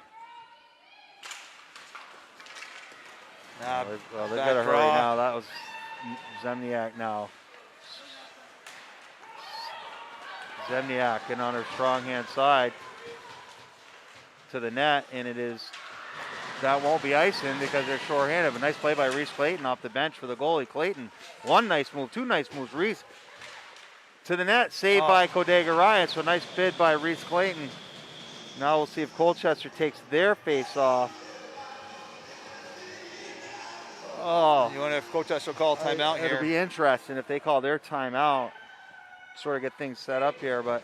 Well, they got to hurry now. That was Zemniak now. Zemniak in on her strong hand side to the net, and that won't be icing because they're shorthanded. A nice play by Reese Clayton off the bench for the goalie. Clayton, one nice move, two nice moves. Reese to the net, saved by Kodega Ryan. So nice bid by Reese Clayton. Now we'll see if Colchester takes their face off. Oh, you wonder if Colchester will call a timeout here? It'll be interesting if they call their timeout. Sort of get things set up here, but.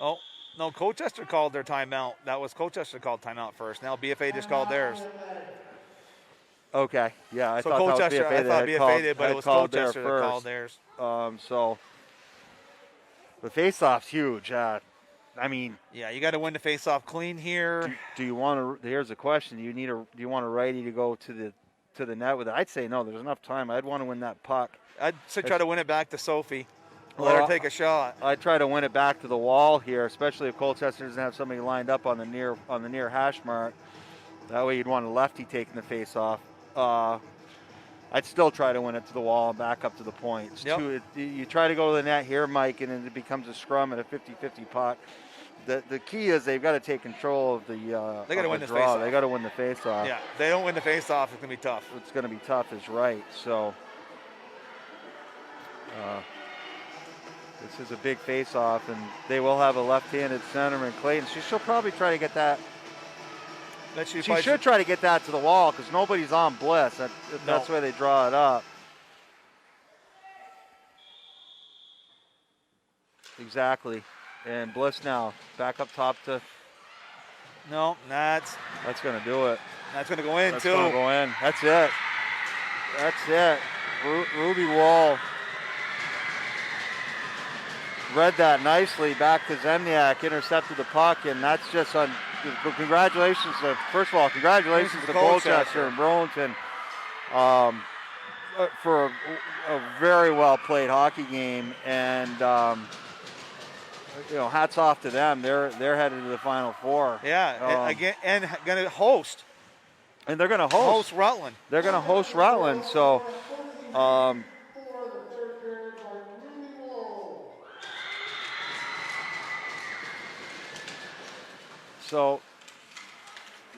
Oh, no, Colchester called their timeout. That was Colchester called timeout first. Now BFA just called theirs. Okay, yeah, I thought Colchester, that was BFA. I thought BFA did, but it was Colchester that called theirs. So the face-off's huge. I mean, yeah, you got to win the face-off clean here. Do you want to? Here's the question: Do you want a righty to go to the net with it? I'd say no. There's enough time. I'd want to win that puck. I'd try to win it back to Sophie. Let her take a shot. I'd try to win it back to the wall here, especially if Colchester doesn't have somebody lined up on the near hash mark. That way, you'd want a lefty taking the face-off. I'd still try to win it to the wall and back up to the point. You try to go to the net here, Mike, and then it becomes a scrum at a 50-50 puck. The key is they've got to take control of the they got to win the draw. face-off. They got to win the face-off. Yeah, if they don't win the face-off, it's going to be tough. It's going to be tough is right. So this is a big face-off, and they will have a left-handed centerman, Clayton. She'll probably try to get that. She should try to get that to the wall because nobody's on Bliss. That's where they draw it up. Exactly. And Bliss now back up top to. No, that's going to do it. That's going to go in, that's too. That's going to go in. That's it. That's it. Ruby Wall read that nicely back to Zemniak, intercepted the puck, and that's just on. Congratulations to, first of all, congratulations to Colchester and Burlington for a very well played hockey game, and hats off to them. They're headed to the Final Four. Yeah, again, and going to host. And they're going to host Rutland. They're going to host Rutland. So So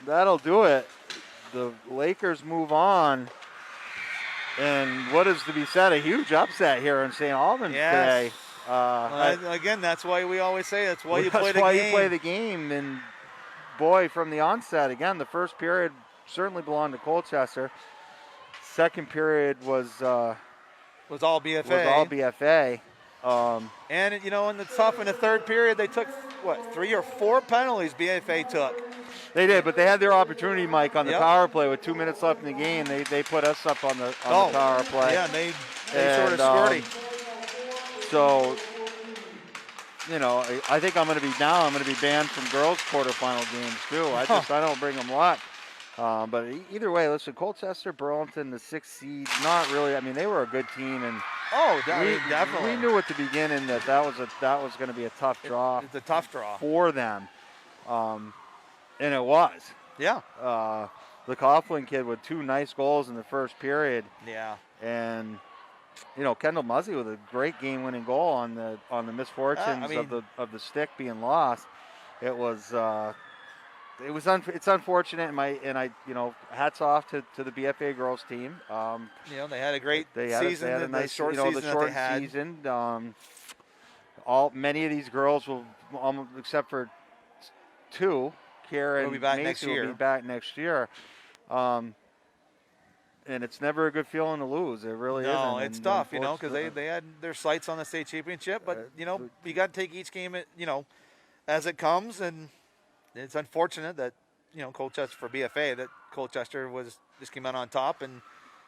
that'll do it. The Lakers move on. And what is to be said, a huge upset here in St. Albans today. Again, that's why we always say that's why you play the That's why game. you play the game. And boy, from the onset, again, the first period certainly belonged to Colchester. Second period was all BFA. Was all BFA. And in the third period, they took 3 or 4 penalties BFA took. They did, but they had their opportunity, Mike, on the power play with 2 minutes left in the game. They put us up on the power play. Yeah, they sort of squirty. So, I think I'm going to be banned from girls quarterfinal games too. I don't bring them luck. But either way, listen, Colchester, Burlington, the 6th seed, not really. I mean, they were a good team, and definitely. We knew at the beginning that was going to be a tough draw. It's a tough draw for them, and it was. Yeah. The Coughlin kid with 2 nice goals in the first period. Yeah. And Kendall Muzzy with a great game-winning goal on the misfortunes of the stick being lost. It was. It's unfortunate, and hats off to the BFA girls team. They had a great season. They had a nice short season. The short season. Many of these girls will, except for 2, Karen will be back Macy next year. Will be back next year. And it's never a good feeling to lose. It really isn't. No, it's tough, because they had their sights on the state championship. But you got to take each game, as it comes, and it's unfortunate that Colchester for BFA that Colchester just came out on top, and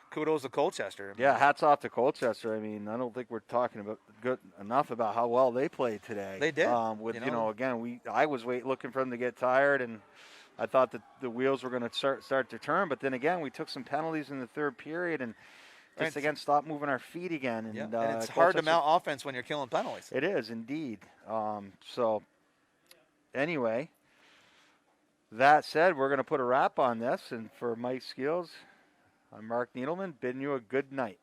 kudos to Colchester. Yeah, hats off to Colchester. I mean, I don't think we're talking about good enough about how well they played today. They did. Again, I was looking for them to get tired, and I thought that the wheels were going to start to turn. But then again, we took some penalties in the third period, and just stopped moving our feet again. And, and it's hard to mount offense when you're killing penalties. It is indeed. So anyway. That said, we're going to put a wrap on this, and for Mike Skeels, I'm Mark Needleman, bidding you a good night.